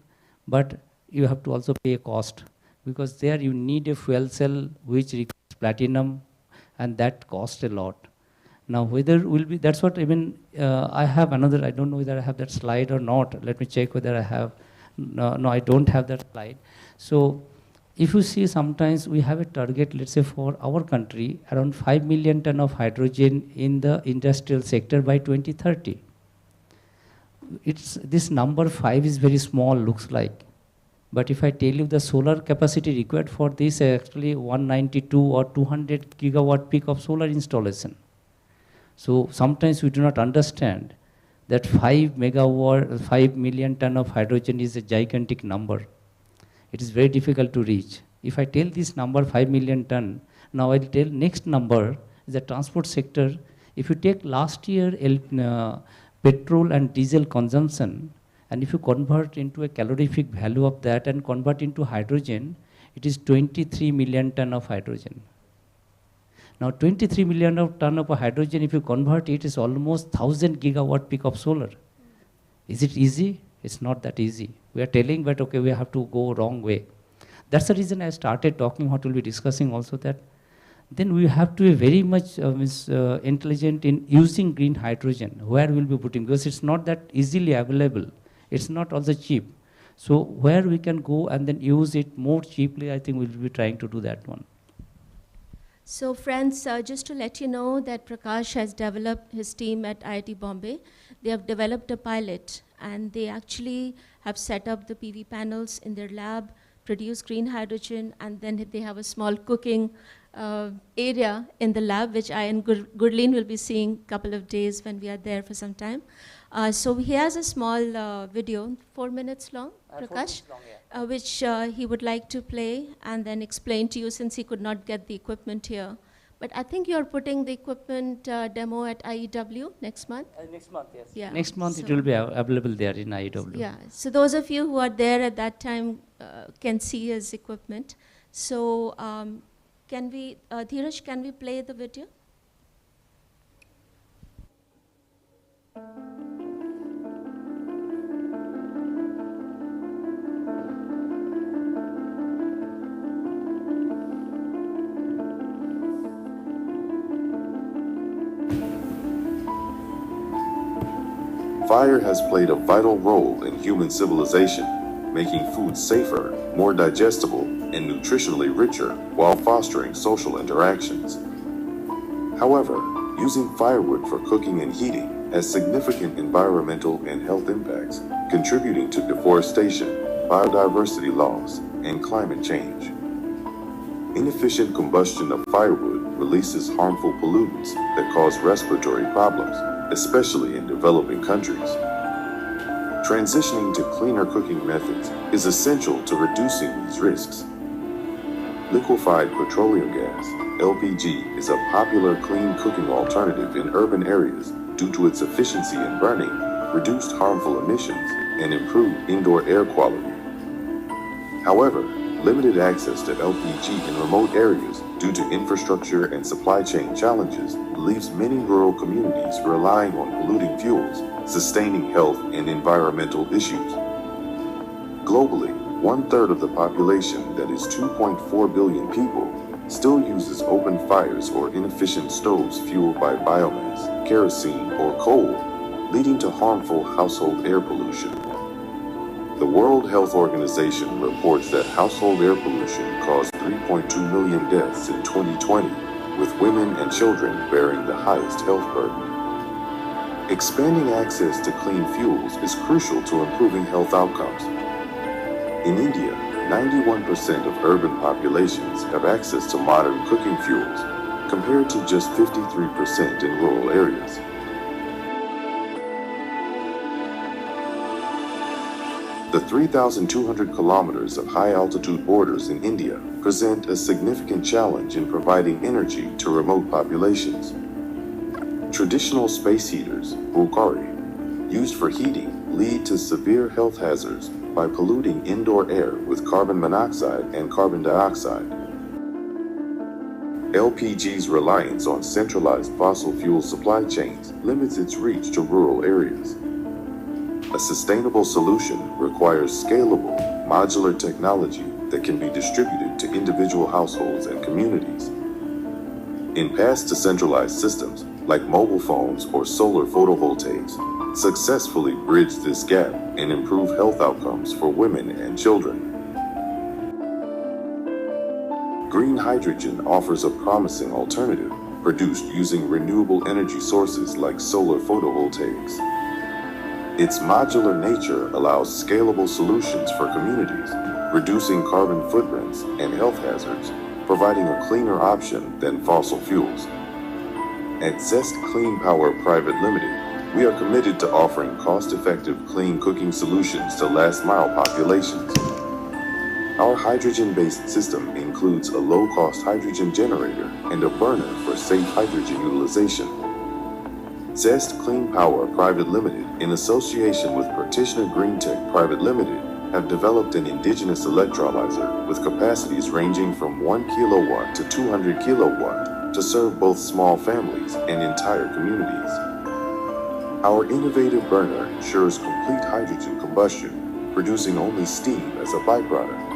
but you have to also pay a cost because there you need a fuel cell which requires platinum and that costs a lot. Now whether will be, that's what even I have another, I don't know whether I have that slide or not. Let me check whether I have, no I don't have that slide. So if you see sometimes we have a target, let's say for our country, around 5 million ton of hydrogen in the industrial sector by 2030. This number 5 is very small, looks like. But if I tell you the solar capacity required for this actually 192 or 200 gigawatt peak of solar installation. So sometimes we do not understand that 5 million ton of hydrogen is a gigantic number. It is very difficult to reach. If I tell this number 5 million ton, now I'll tell next number is the transport sector. If you take last year petrol and diesel consumption, and if you convert into a calorific value of that and convert into hydrogen, it is 23 million ton of hydrogen. Now 23 million ton of hydrogen, if you convert it, is almost 1000 gigawatt peak of solar. Is it easy? It's not that easy. We are telling that, okay, we have to go wrong way. That's the reason I started talking, what we'll be discussing also that. Then we have to be very much intelligent in using green hydrogen. Where we'll be putting, because it's not that easily available. It's not also cheap. So where we can go and then use it more cheaply, I think we'll be trying to do that one. So friends, just to let you know that Prakash has developed his team at IIT Bombay. They have developed a pilot and they actually have set up the PV panels in their lab, produce green hydrogen, and then they have a small cooking area in the lab, which I and Gurleen will be seeing a couple of days when we are there for some time. So he has a small video, 4 minutes long, Prakash, which he would like to play and then explain to you since he could not get the equipment here. But I think you're putting the equipment demo at IEW next month? Next month, yes. Yeah. Next month it will be available there in IEW. Yeah, so those of you who are there at that time can see his equipment. So can we, Dheeraj, can we play the video? Fire has played a vital role in human civilization, making food safer, more digestible, and nutritionally richer while fostering social interactions. However, using firewood for cooking and heating has significant environmental and health impacts, contributing to deforestation, biodiversity loss, and climate change. Inefficient combustion of firewood releases harmful pollutants that cause respiratory problems, especially in developing countries. Transitioning to cleaner cooking methods is essential to reducing these risks. Liquefied petroleum gas, LPG, is a popular clean cooking alternative in urban areas due to its efficiency in burning, reduced harmful emissions, and improved indoor air quality. However, limited access to LPG in remote areas due to infrastructure and supply chain challenges leaves many rural communities relying on polluting fuels, sustaining health and environmental issues. Globally, 1/3 of the population, that is 2.4 billion people, still uses open fires or inefficient stoves fueled by biomass, kerosene, or coal, leading to harmful household air pollution. The World Health Organization reports that household air pollution caused 3.2 million deaths in 2020, with women and children bearing the highest health burden. Expanding access to clean fuels is crucial to improving health outcomes. In India, 91% of urban populations have access to modern cooking fuels, compared to just 53% in rural areas. The 3,200 kilometers of high-altitude borders in India present a significant challenge in providing energy to remote populations. Traditional space heaters, bulgari, used for heating, lead to severe health hazards by polluting indoor air with carbon monoxide and carbon dioxide. LPG's reliance on centralized fossil fuel supply chains limits its reach to rural areas. A sustainable solution requires scalable, modular technology that can be distributed to individual households and communities. In past decentralized systems, like mobile phones or solar photovoltaics, successfully bridge this gap and improve health outcomes for women and children. Green hydrogen offers a promising alternative, produced using renewable energy sources like solar photovoltaics. Its modular nature allows scalable solutions for communities, reducing carbon footprints and health hazards, providing a cleaner option than fossil fuels. At Zest Clean Power Private Limited, we are committed to offering cost-effective clean cooking solutions to last-mile populations. Our hydrogen-based system includes a low-cost hydrogen generator and a burner for safe hydrogen utilization. Zest Clean Power Private Limited, in association with Practitioner Green Tech Private Limited, have developed an indigenous electrolyzer with capacities ranging from 1 kilowatt to 200 kilowatt to serve both small families and entire communities. Our innovative burner ensures complete hydrogen combustion, producing only steam as a byproduct.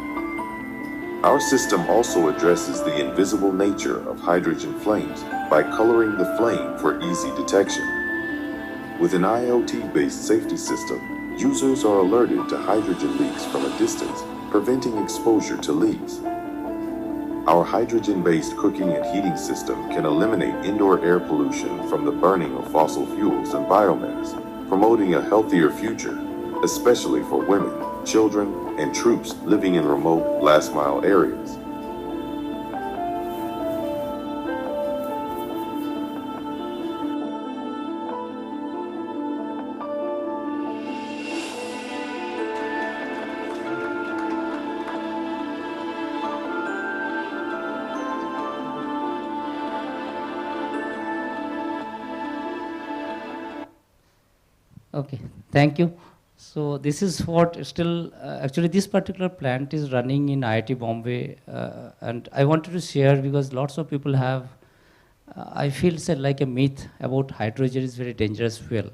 Our system also addresses the invisible nature of hydrogen flames by coloring the flame for easy detection. With an IoT-based safety system, users are alerted to hydrogen leaks from a distance, preventing exposure to leaks. Our hydrogen-based cooking and heating system can eliminate indoor air pollution from the burning of fossil fuels and biomass, promoting a healthier future, especially for women, children, and troops living in remote last-mile areas. Okay, thank you. So this is what still, actually this particular plant is running in IIT Bombay, and I wanted to share because lots of people have, I feel it's like a myth about hydrogen is very dangerous fuel.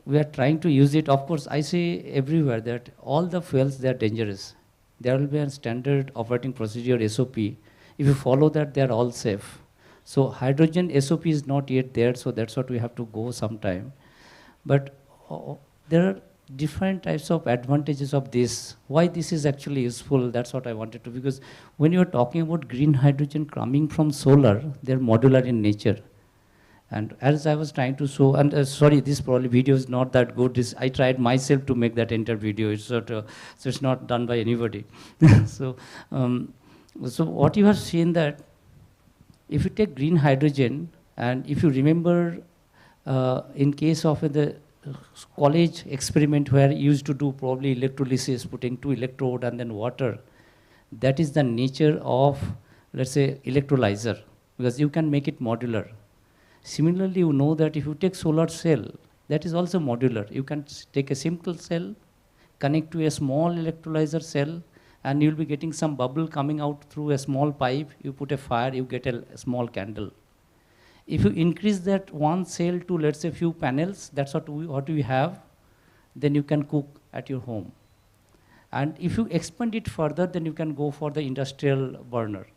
We are trying to use it. Of course, I see everywhere that all the fuels, they are dangerous. There will be a standard operating procedure, SOP. If you follow that, they are all safe. So hydrogen SOP is not yet there, so that's what we have to go sometime. But there are different types of advantages of this. Why this is actually useful, that's what I wanted to, because when you're talking about green hydrogen coming from solar, they're modular in nature. And as I was trying to show, and sorry, this probably video is not that good. I tried myself to make that entire video. It's sort of, so it's not done by anybody. So what you have seen that if you take green hydrogen, and if you remember in case of the college experiment where you used to do probably electrolysis, putting 2 electrode and then water, that is the nature of, let's say, electrolyzer, because you can make it modular. Similarly, you know that if you take solar cell, that is also modular. You can take a simple cell, connect to a small electrolyzer cell, and you'll be getting some bubble coming out through a small pipe. You put a fire, you get a small candle. If you increase that one cell to, let's say, few panels, that's what we have, then you can cook at your home. And if you expand it further, then you can go for the industrial burner.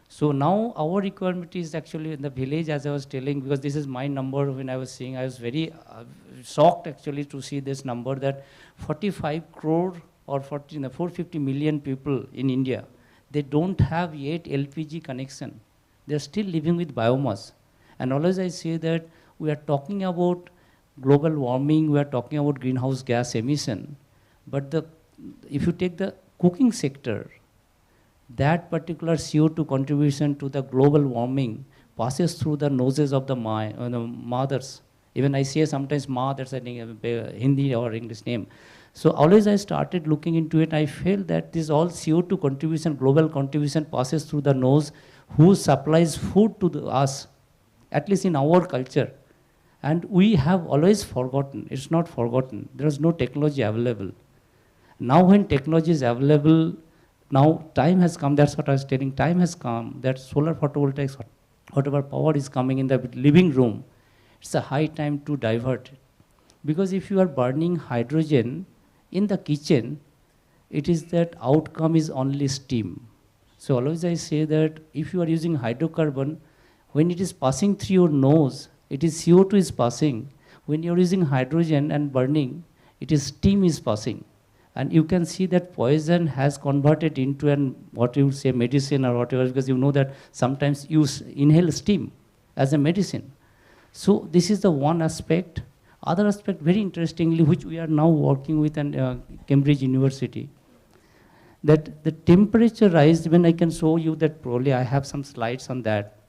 So now our requirement is actually in the village, as I was telling, because this is my number when I was seeing, I was very shocked actually to see this number that 45 crore or 450 million people in India, they don't have yet LPG connection. They're still living with biomass. And always I say that we are talking about global warming, we are talking about greenhouse gas emission, but if you take the cooking sector, that particular CO2 contribution to the global warming passes through the noses of the mothers. Even I say sometimes ma, that's a Hindi or English name. So always I started looking into it, I felt that this all CO2 contribution, global contribution passes through the nose, who supplies food to us, at least in our culture. And we have always forgotten, it's not forgotten, there is no technology available. Now when technology is available, now time has come, that's what I was telling, time has come that solar photovoltaics, whatever power is coming in the living room, it's a high time to divert it. Because if you are burning hydrogen in the kitchen, it is that outcome is only steam. So always I say that if you are using hydrocarbon, when it is passing through your nose, it is CO2 is passing. When you are using hydrogen and burning, it is steam is passing. And you can see that poison has converted into an, what you would say, medicine or whatever, because you know that sometimes you inhale steam as a medicine. So this is the one aspect. Other aspect, very interestingly, which we are now working with Cambridge University, that the temperature rise, when I can show you that, probably I have some slides on that.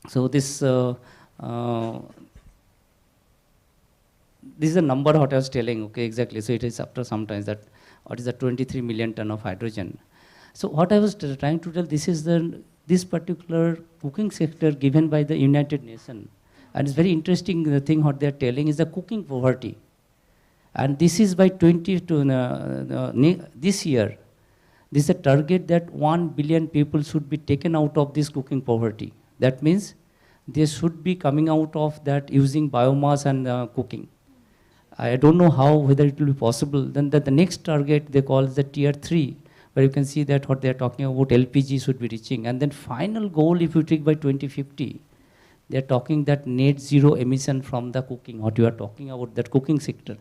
So this is a number what I was telling, okay, exactly. So it is after some time that what is the 23 million ton of hydrogen. So what I was trying to tell, this is this particular cooking sector given by the United Nations. And it's very interesting, the thing what they're telling is the cooking poverty. And this is by this year, this is a target that 1 billion people should be taken out of this cooking poverty. That means they should be coming out of that using biomass and cooking. I don't know how, whether it will be possible. Then the next target they call the tier 3, where you can see that what they're talking about LPG should be reaching. And then final goal, if you take by 2050, they're talking that net zero emission from the cooking, what you are talking about, that cooking sector.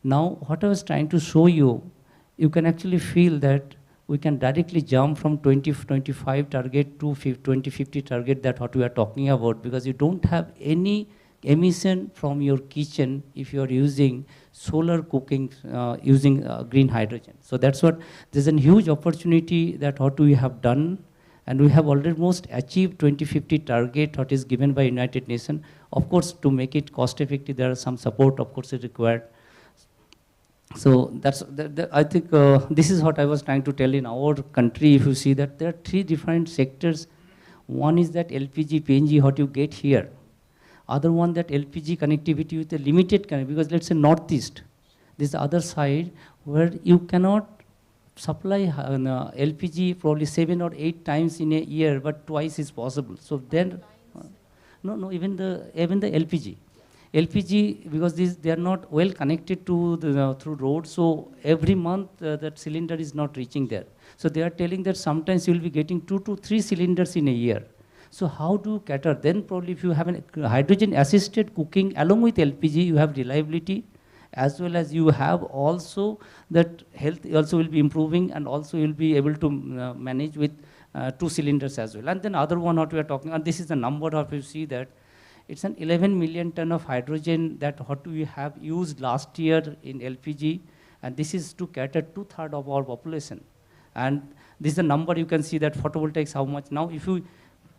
Now, what I was trying to show you, you can actually feel that we can directly jump from 2025 target to 2050 target, that what we are talking about, because you don't have any emission from your kitchen if you are using solar cooking, using green hydrogen. So that's what, there's a huge opportunity that what we have done. And we have almost achieved 2050 target, what is given by United Nations. Of course, to make it cost effective, there are some support, of course, is required. So that's, I think this is what I was trying to tell in our country. If you see that there are 3 different sectors. One is that LPG, PNG, what you get here. Other one, that LPG connectivity with a limited connectivity, because let's say Northeast. This is the other side where you cannot supply LPG probably 7 or 8 times in a year, but twice is possible. So then, even the LPG. LPG, because they are not well connected to through roads, so every month that cylinder is not reaching there. So they are telling that sometimes you will be getting 2 to 3 cylinders in a year. So how do you cater? Then probably if you have a hydrogen assisted cooking along with LPG, you have reliability, as well as you have also that health also will be improving, and also you'll be able to manage with 2 cylinders as well. And then other one what we are talking, and this is the number of, you see that it's an 11 million ton of hydrogen that what we have used last year in LPG, and this is to cater 2/3 of our population. And this is the number, you can see that photovoltaics how much. Now if you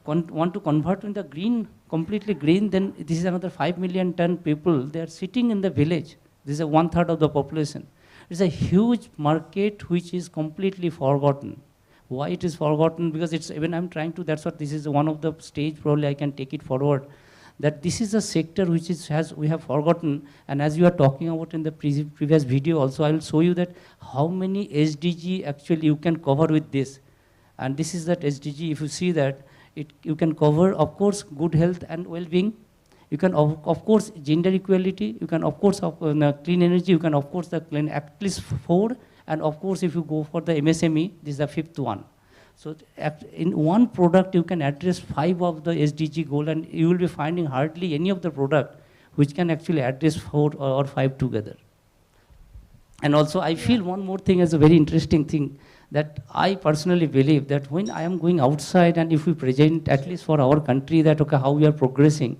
want to convert in the green, completely green, then this is another 5 million ton people, they are sitting in the village. This is 1/3 of the population. It's a huge market which is completely forgotten. Why it is forgotten? Because it's, even I'm trying to, that's what, this is one of the stage, probably I can take it forward, that this is a sector which we have forgotten. And as you are talking about in the previous video also, I will show you that how many SDG actually you can cover with this. And this is that SDG, if you see that, you can cover, of course, good health and well-being. You can, of course, gender equality. You can, of course, clean energy. You can, of course, clean at least 4. And, of course, if you go for the MSME, this is the 5th one. So in one product, you can address 5 of the SDG goal, and you will be finding hardly any of the product which can actually address 4 or 5 together. And also, I feel one more thing as a very interesting thing, that I personally believe that when I am going outside, and if we present, at least for our country, that okay, how we are progressing,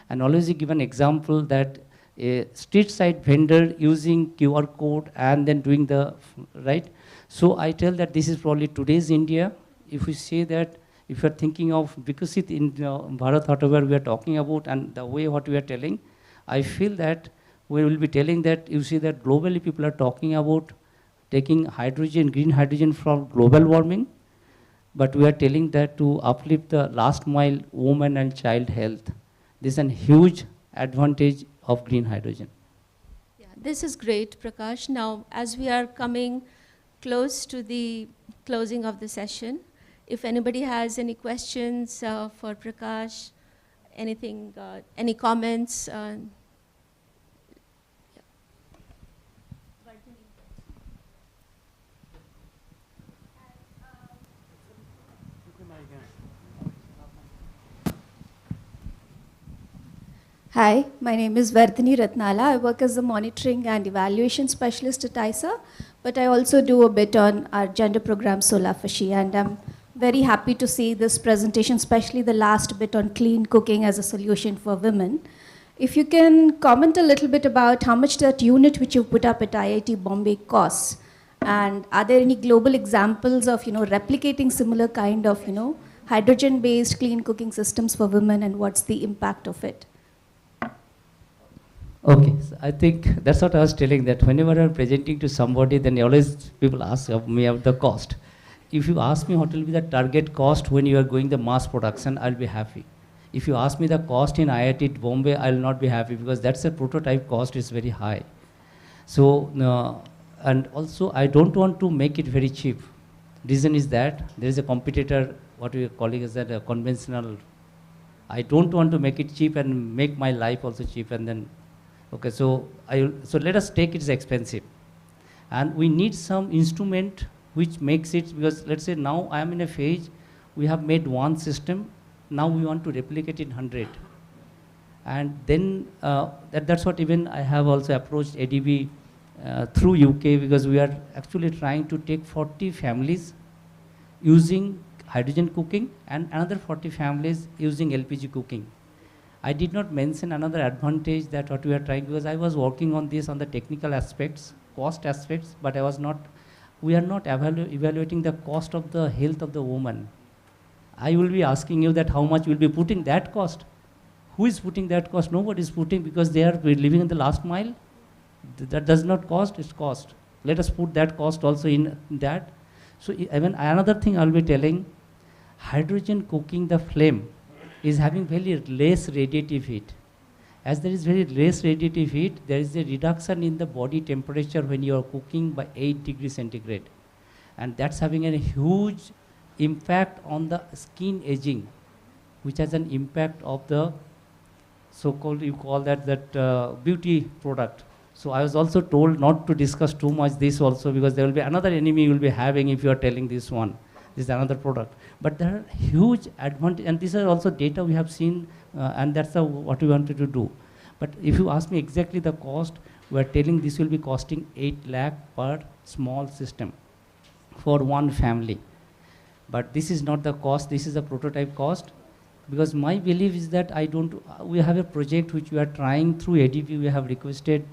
and always give an example that a street side vendor using QR code and then doing the, right? So I tell that this is probably today's India. If we say that, if you are thinking of Vikasit in Bharat, whatever we are talking about, and the way what we are telling, I feel that we will be telling that, you see that globally people are talking about taking hydrogen, green hydrogen from global warming, but we are telling that to uplift the last mile woman and child health. This is a huge advantage of green hydrogen. Yeah, this is great, Prakash. Now, as we are coming close to the closing of the session, if anybody has any questions for Prakash, anything, any comments? Hi, my name is Vardhini Ratnala. I work as a monitoring and evaluation specialist at ISA, but I also do a bit on our gender program Solafashi, and I'm very happy to see this presentation, especially the last bit on clean cooking as a solution for women. If you can comment a little bit about how much that unit which you put up at IIT Bombay costs, and are there any global examples of replicating similar kind of hydrogen-based clean cooking systems for women, and what's the impact of it? Okay, so I think that's what I was telling, that whenever I'm presenting to somebody, then always people ask me about the cost. If you ask me what will be the target cost when you are going the mass production, I'll be happy. If you ask me the cost in IIT Bombay, I'll not be happy, because that's a prototype cost is very high. So, and also I don't want to make it very cheap. Reason is that there is a competitor, what we are calling as a conventional. I don't want to make it cheap and make my life also cheap, and then okay, so let us take it as expensive. And we need some instrument which makes it, because let's say now I am in a phase, we have made one system, now we want to replicate it in 100. And then that's what even I have also approached ADB through UK, because we are actually trying to take 40 families using hydrogen cooking and another 40 families using LPG cooking. I did not mention another advantage that what we are trying, because I was working on this on the technical aspects, cost aspects, but we are not evaluating the cost of the health of the woman. I will be asking you that how much will be putting that cost. Who is putting that cost? Nobody is putting, because they are living in the last mile. That does not cost, it's cost. Let us put that cost also in that. So even another thing I'll be telling, hydrogen cooking, the flame is having very less radiative heat. As there is very less radiative heat, there is a reduction in the body temperature when you are cooking by 8 degrees centigrade. And that's having a huge impact on the skin aging, which has an impact of the so-called, you call that beauty product. So I was also told not to discuss too much this also, because there will be another enemy you will be having if you are telling this one. This is another product. But there are huge advantages, and these are also data we have seen, and that's what we wanted to do. But if you ask me exactly the cost, we are telling this will be costing 8 lakh per small system for one family. But this is not the cost, this is a prototype cost, because my belief is that we have a project which we are trying through ADB, we have requested,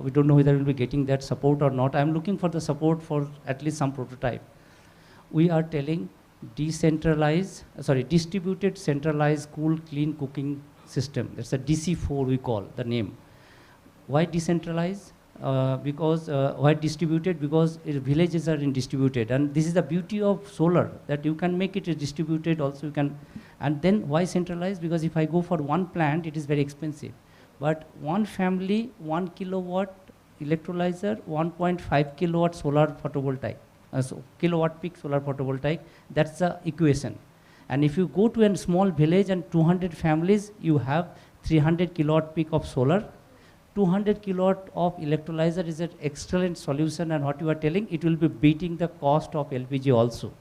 we don't know whether we'll be getting that support or not. I'm looking for the support for at least some prototype. We are telling distributed centralized cool clean cooking system. That's a DC4 we call the name. Why decentralized? Why distributed? Because villages are distributed, and this is the beauty of solar, that you can make it distributed also. You can, and then why centralized? Because if I go for one plant, it is very expensive. But one family, 1 kilowatt electrolyzer, 1.5 kilowatt solar photovoltaic. So kilowatt peak solar photovoltaic, that's the equation. And if you go to a small village and 200 families, you have 300 kilowatt peak of solar. 200 kilowatt of electrolyzer is an excellent solution, and what you are telling, it will be beating the cost of LPG also,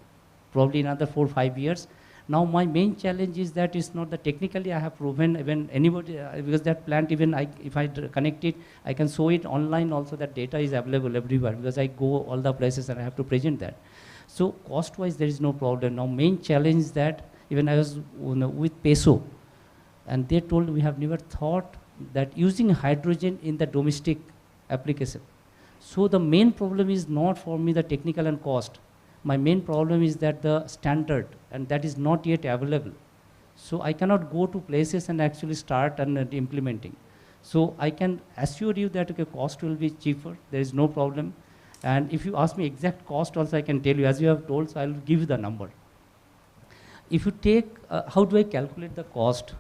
probably in another 4 or 5 years. Now my main challenge is that it's not the technically I have proven, even anybody, because that plant, even if I connect it, I can show it online also, that data is available everywhere, because I go all the places and I have to present that. So cost wise there is no problem. Now main challenge is that even I was with PESO, and they told we have never thought that using hydrogen in the domestic application. So the main problem is not for me the technical and cost. My main problem is that the standard, and that is not yet available. So I cannot go to places and actually start and implementing. So I can assure you that okay, cost will be cheaper, there is no problem. And if you ask me exact cost also, I can tell you, as you have told, so I will give you the number. If you take, how do I calculate the cost?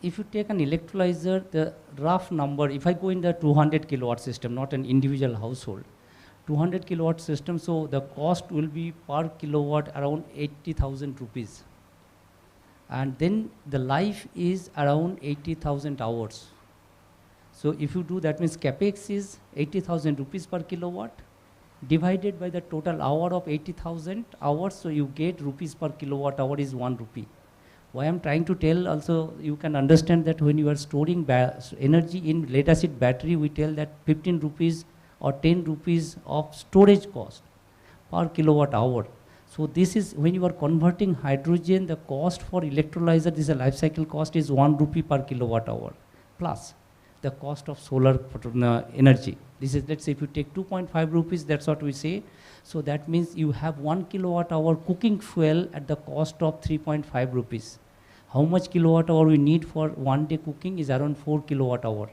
if you take an electrolyzer, the rough number, if I go in the 200 kilowatt system, not an individual household, 200 kilowatt system, so the cost will be per kilowatt around 80,000 rupees. And then the life is around 80,000 hours. So if you do, that means capex is 80,000 rupees per kilowatt divided by the total hour of 80,000 hours, so you get rupees per kilowatt hour is 1 rupee. Why I'm trying to tell also, you can understand that when you are storing energy in lead acid battery, we tell that 15 rupees or 10 rupees of storage cost per kilowatt hour. So this is, when you are converting hydrogen, the cost for electrolyzer, this is a life cycle cost is 1 rupee per kilowatt hour, plus the cost of solar energy. This is, let's say if you take 2.5 rupees, that's what we say. So that means you have 1 kilowatt hour cooking fuel at the cost of 3.5 rupees. How much kilowatt hour we need for 1 day cooking is around 4 kilowatt hour.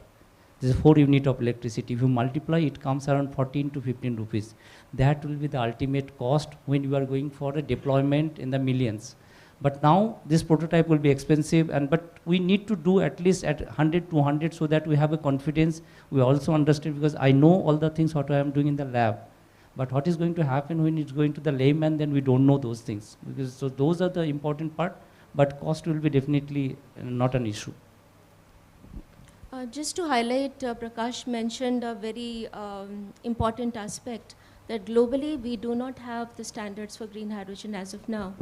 This is 4 unit of electricity. If you multiply, it comes around 14 to 15 rupees. That will be the ultimate cost when you are going for a deployment in the millions. But now this prototype will be expensive, but we need to do at least at 100, 200 so that we have a confidence. We also understand, because I know all the things what I am doing in the lab. But what is going to happen when it's going to the layman, then we don't know those things. Because, so those are the important part, but cost will be definitely not an issue. Just to highlight, Prakash mentioned a very important aspect, that globally we do not have the standards for green hydrogen as of now.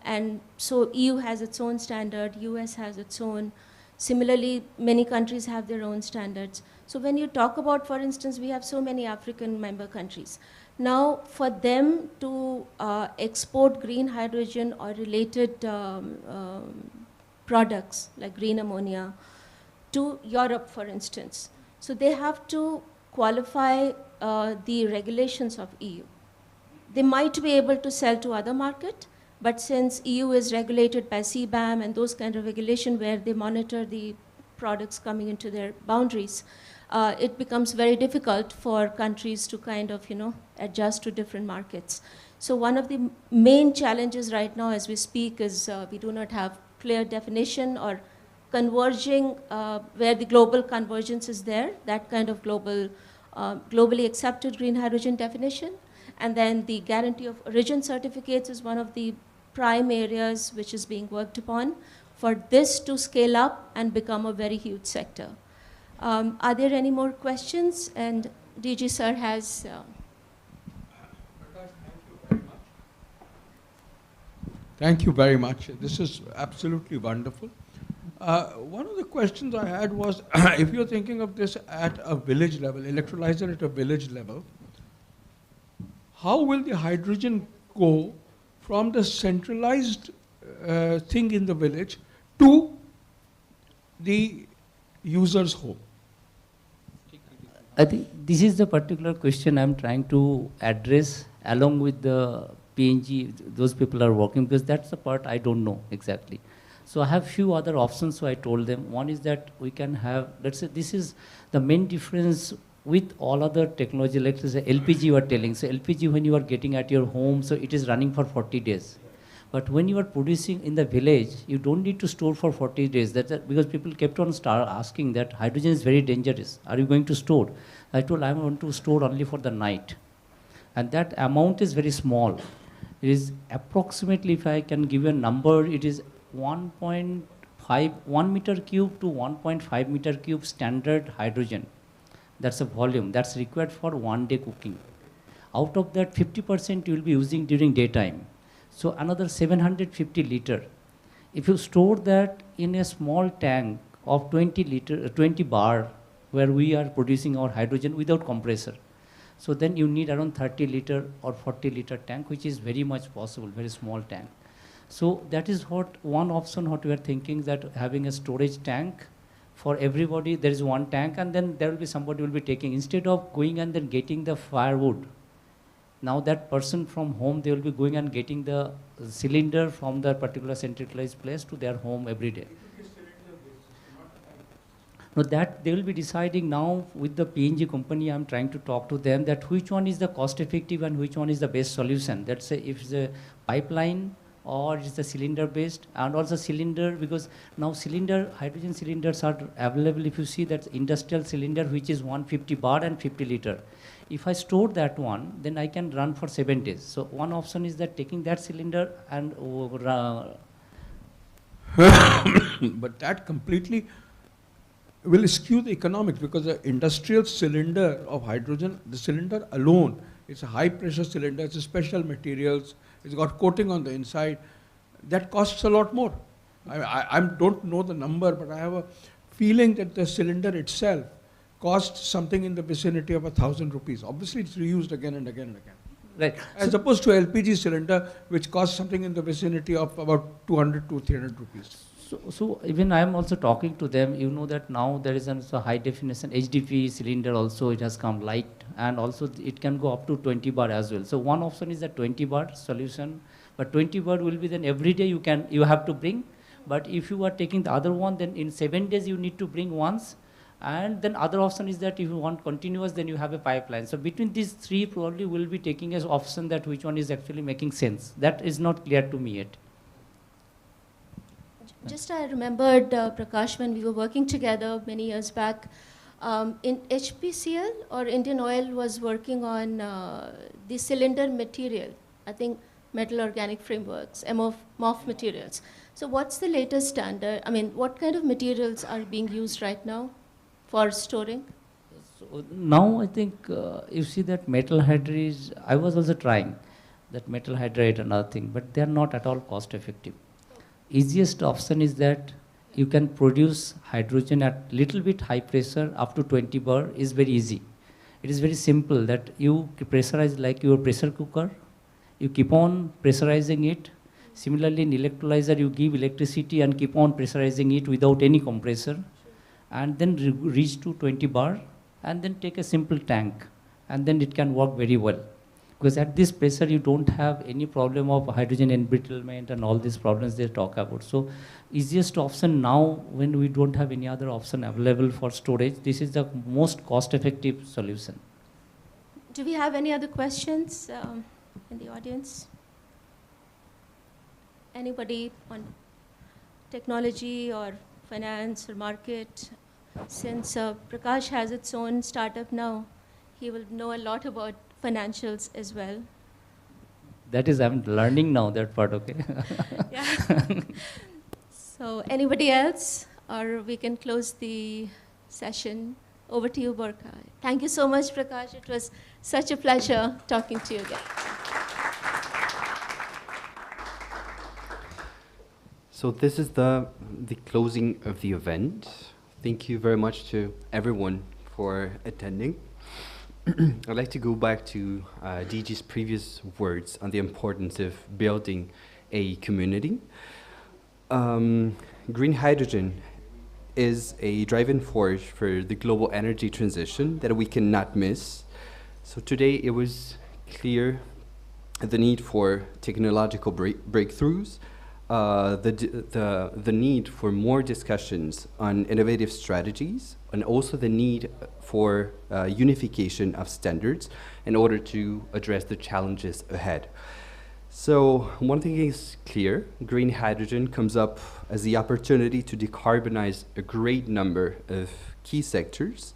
And so EU has its own standard, US has its own. Similarly, many countries have their own standards. So when you talk about, for instance, we have so many African member countries. Now, for them to export green hydrogen or related products like green ammonia to Europe, for instance, so they have to qualify the regulations of EU. They might be able to sell to other market, but since EU is regulated by CBAM and those kind of regulation where they monitor the products coming into their boundaries, it becomes very difficult for countries to kind of, adjust to different markets. So one of the main challenges right now as we speak is we do not have clear definition or converging where the global convergence is there, that kind of globally accepted green hydrogen definition. And then the guarantee of origin certificates is one of the prime areas which is being worked upon for this to scale up and become a very huge sector. Are there any more questions? And DG sir has... Thank you very much. This is absolutely wonderful. One of the questions I had was, if you're thinking of this at a village level, electrolyzer at a village level, how will the hydrogen go from the centralized thing in the village to the user's home? I think this is the particular question I'm trying to address along with the PNG, those people are working, because that's the part I don't know exactly. So I have few other options, so I told them. One is that we can have, let's say this is the main difference with all other technology, like say LPG you are telling. So LPG when you are getting at your home, so it is running for 40 days. But when you are producing in the village, you don't need to store for 40 days. That's because people kept on asking that hydrogen is very dangerous. Are you going to store? I told I want to store only for the night. And that amount is very small. It is approximately, if I can give you a number, it is 1 meter cube to 1.5 meter cube standard hydrogen. That's a volume that's required for 1 day cooking. Out of that, 50% you will be using during daytime. So another 750 liter. If you store that in a small tank of 20 bar, where we are producing our hydrogen without compressor, so then you need around 30 liter or 40 liter tank, which is very much possible, very small tank. So that is what one option what we are thinking, that having a storage tank for everybody, there is one tank, and then there will be somebody will be taking, instead of going and then getting the firewood. Now that person from home, they will be going and getting the cylinder from the particular centralized place to their home every day. Now that they will be deciding now with the PNG company, I'm trying to talk to them that which one is the cost effective and which one is the best solution. Let's say if it's a pipeline or it's the cylinder based, and also cylinder, because now hydrogen cylinders are available. If you see that industrial cylinder, which is 150 bar and 50 liter. If I store that one, then I can run for 7 days. So one option is that taking that cylinder and but that completely will skew the economics, because the industrial cylinder of hydrogen, the cylinder alone, it's a high pressure cylinder, it's a special materials, it's got coating on the inside, that costs a lot more. I don't know the number, but I have a feeling that the cylinder itself costs something in the vicinity of 1,000 rupees. Obviously it's reused again and again and again. Right. As opposed to LPG cylinder, which costs something in the vicinity of about 200 to 300 rupees. So even I am also talking to them, you know that now there is a high definition HDP cylinder also, it has come light, and also it can go up to 20 bar as well. So one option is the 20 bar solution, but 20 bar will be then every day you have to bring, but if you are taking the other one, then in 7 days you need to bring once, and then other option is that if you want continuous, then you have a pipeline. So between these three probably will be taking as option that which one is actually making sense. That is not clear to me yet. Just I remembered, Prakash, when we were working together many years back, in HPCL or Indian Oil was working on the cylinder material, I think metal organic frameworks, MOF materials. So what's the latest standard? I mean, what kind of materials are being used right now for storing? So now I think you see that metal hydride, I was also trying that metal hydride and other thing, but they are not at all cost effective. Easiest option is that you can produce hydrogen at little bit high pressure up to 20 bar is very easy. It is very simple that you pressurize like your pressure cooker, you keep on pressurizing it. Similarly in electrolyzer you give electricity and keep on pressurizing it without any compressor, and then reach to 20 bar and then take a simple tank, and then it can work very well. Because at this pressure you don't have any problem of hydrogen embrittlement and all these problems they talk about. So easiest option now when we don't have any other option available for storage, this is the most cost effective solution. Do we have any other questions in the audience? Anybody on technology or finance or market? Since Prakash has its own startup now, he will know a lot about financials as well. That is, I'm learning now that part, okay? Yeah. So anybody else? Or we can close the session. Over to you, Borka. Thank you so much, Prakash. It was such a pleasure talking to you again. So this is the closing of the event. Thank you very much to everyone for attending. I'd like to go back to DG's previous words on the importance of building a community. Green hydrogen is a driving force for the global energy transition that we cannot miss. So today it was clear the need for technological breakthroughs, the need for more discussions on innovative strategies, and also the need for unification of standards in order to address the challenges ahead. So one thing is clear, green hydrogen comes up as the opportunity to decarbonize a great number of key sectors,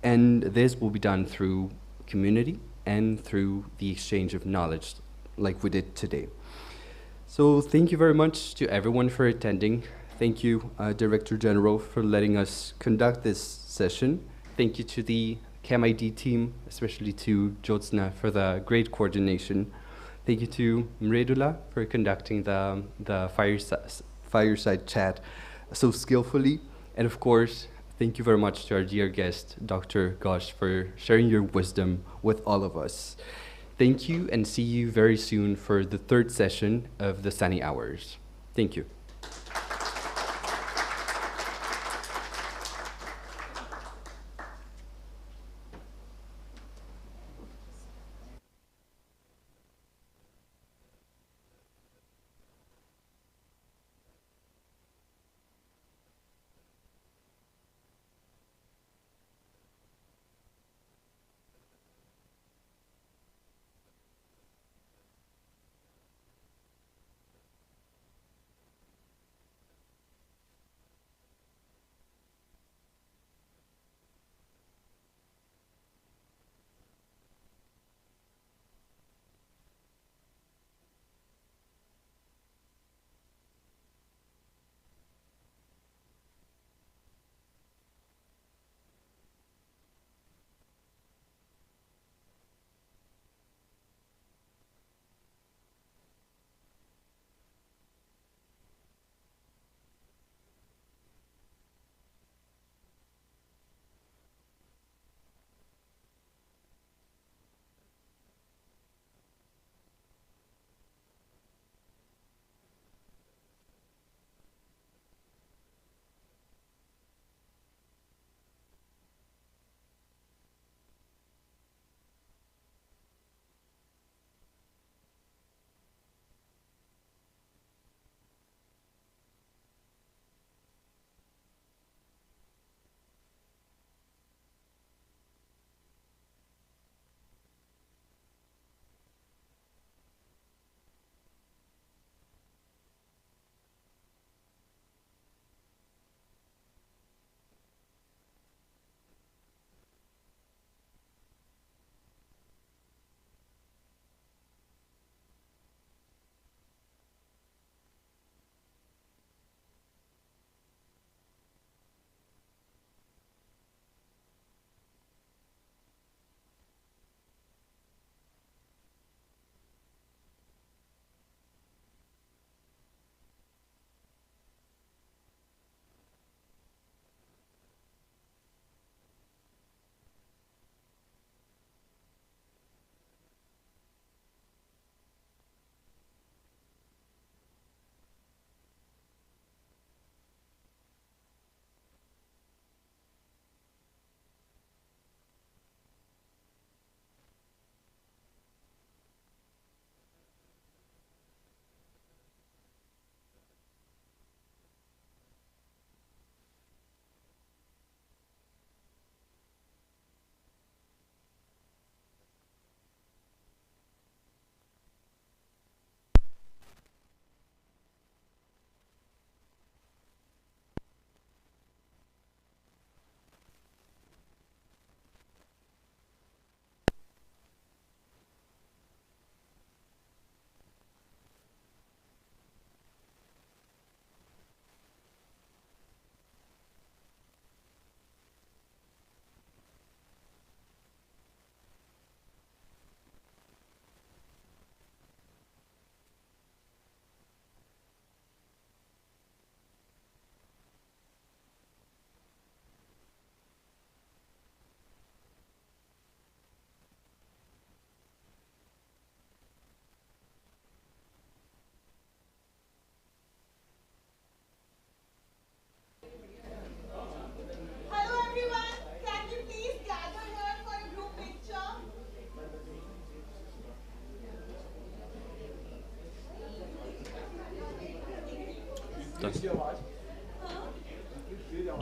and this will be done through community and through the exchange of knowledge like we did today. So thank you very much to everyone for attending. Thank you, Director General, for letting us conduct this session. Thank you to the CAMID team, especially to Jyotsna for the great coordination. Thank you to Mredula for conducting the fireside chat so skillfully. And of course, thank you very much to our dear guest, Dr. Ghosh, for sharing your wisdom with all of us. Thank you, and see you very soon for the third session of the Sunny Hours. Thank you.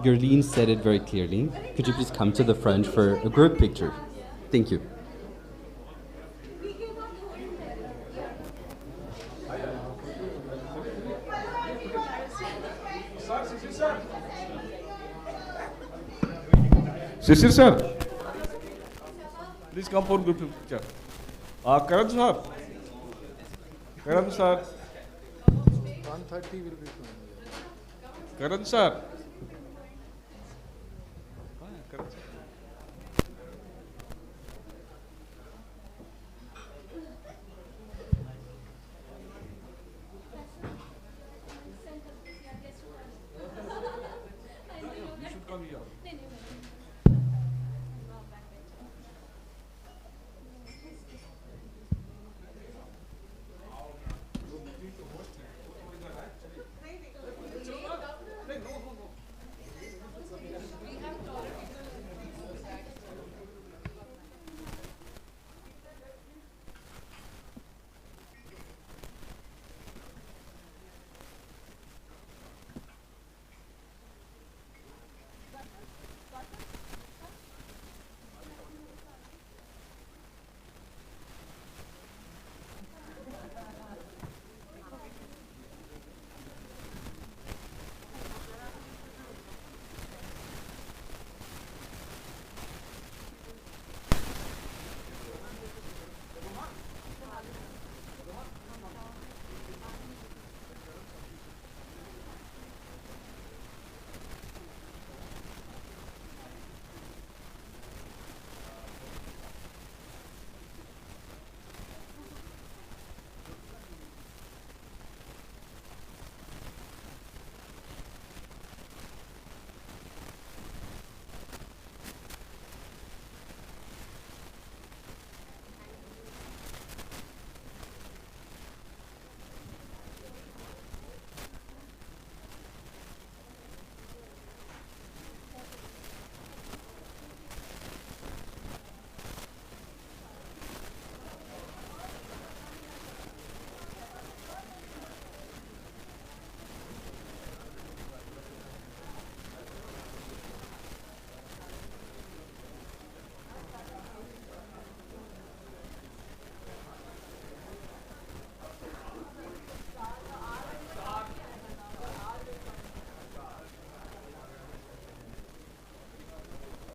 Gurleen said it very clearly. Could you please come to the front for a group picture? Thank you. Shishir sir, please come for group picture. Karan sir. Karan sir. 1:30 will be fine. Karan sir.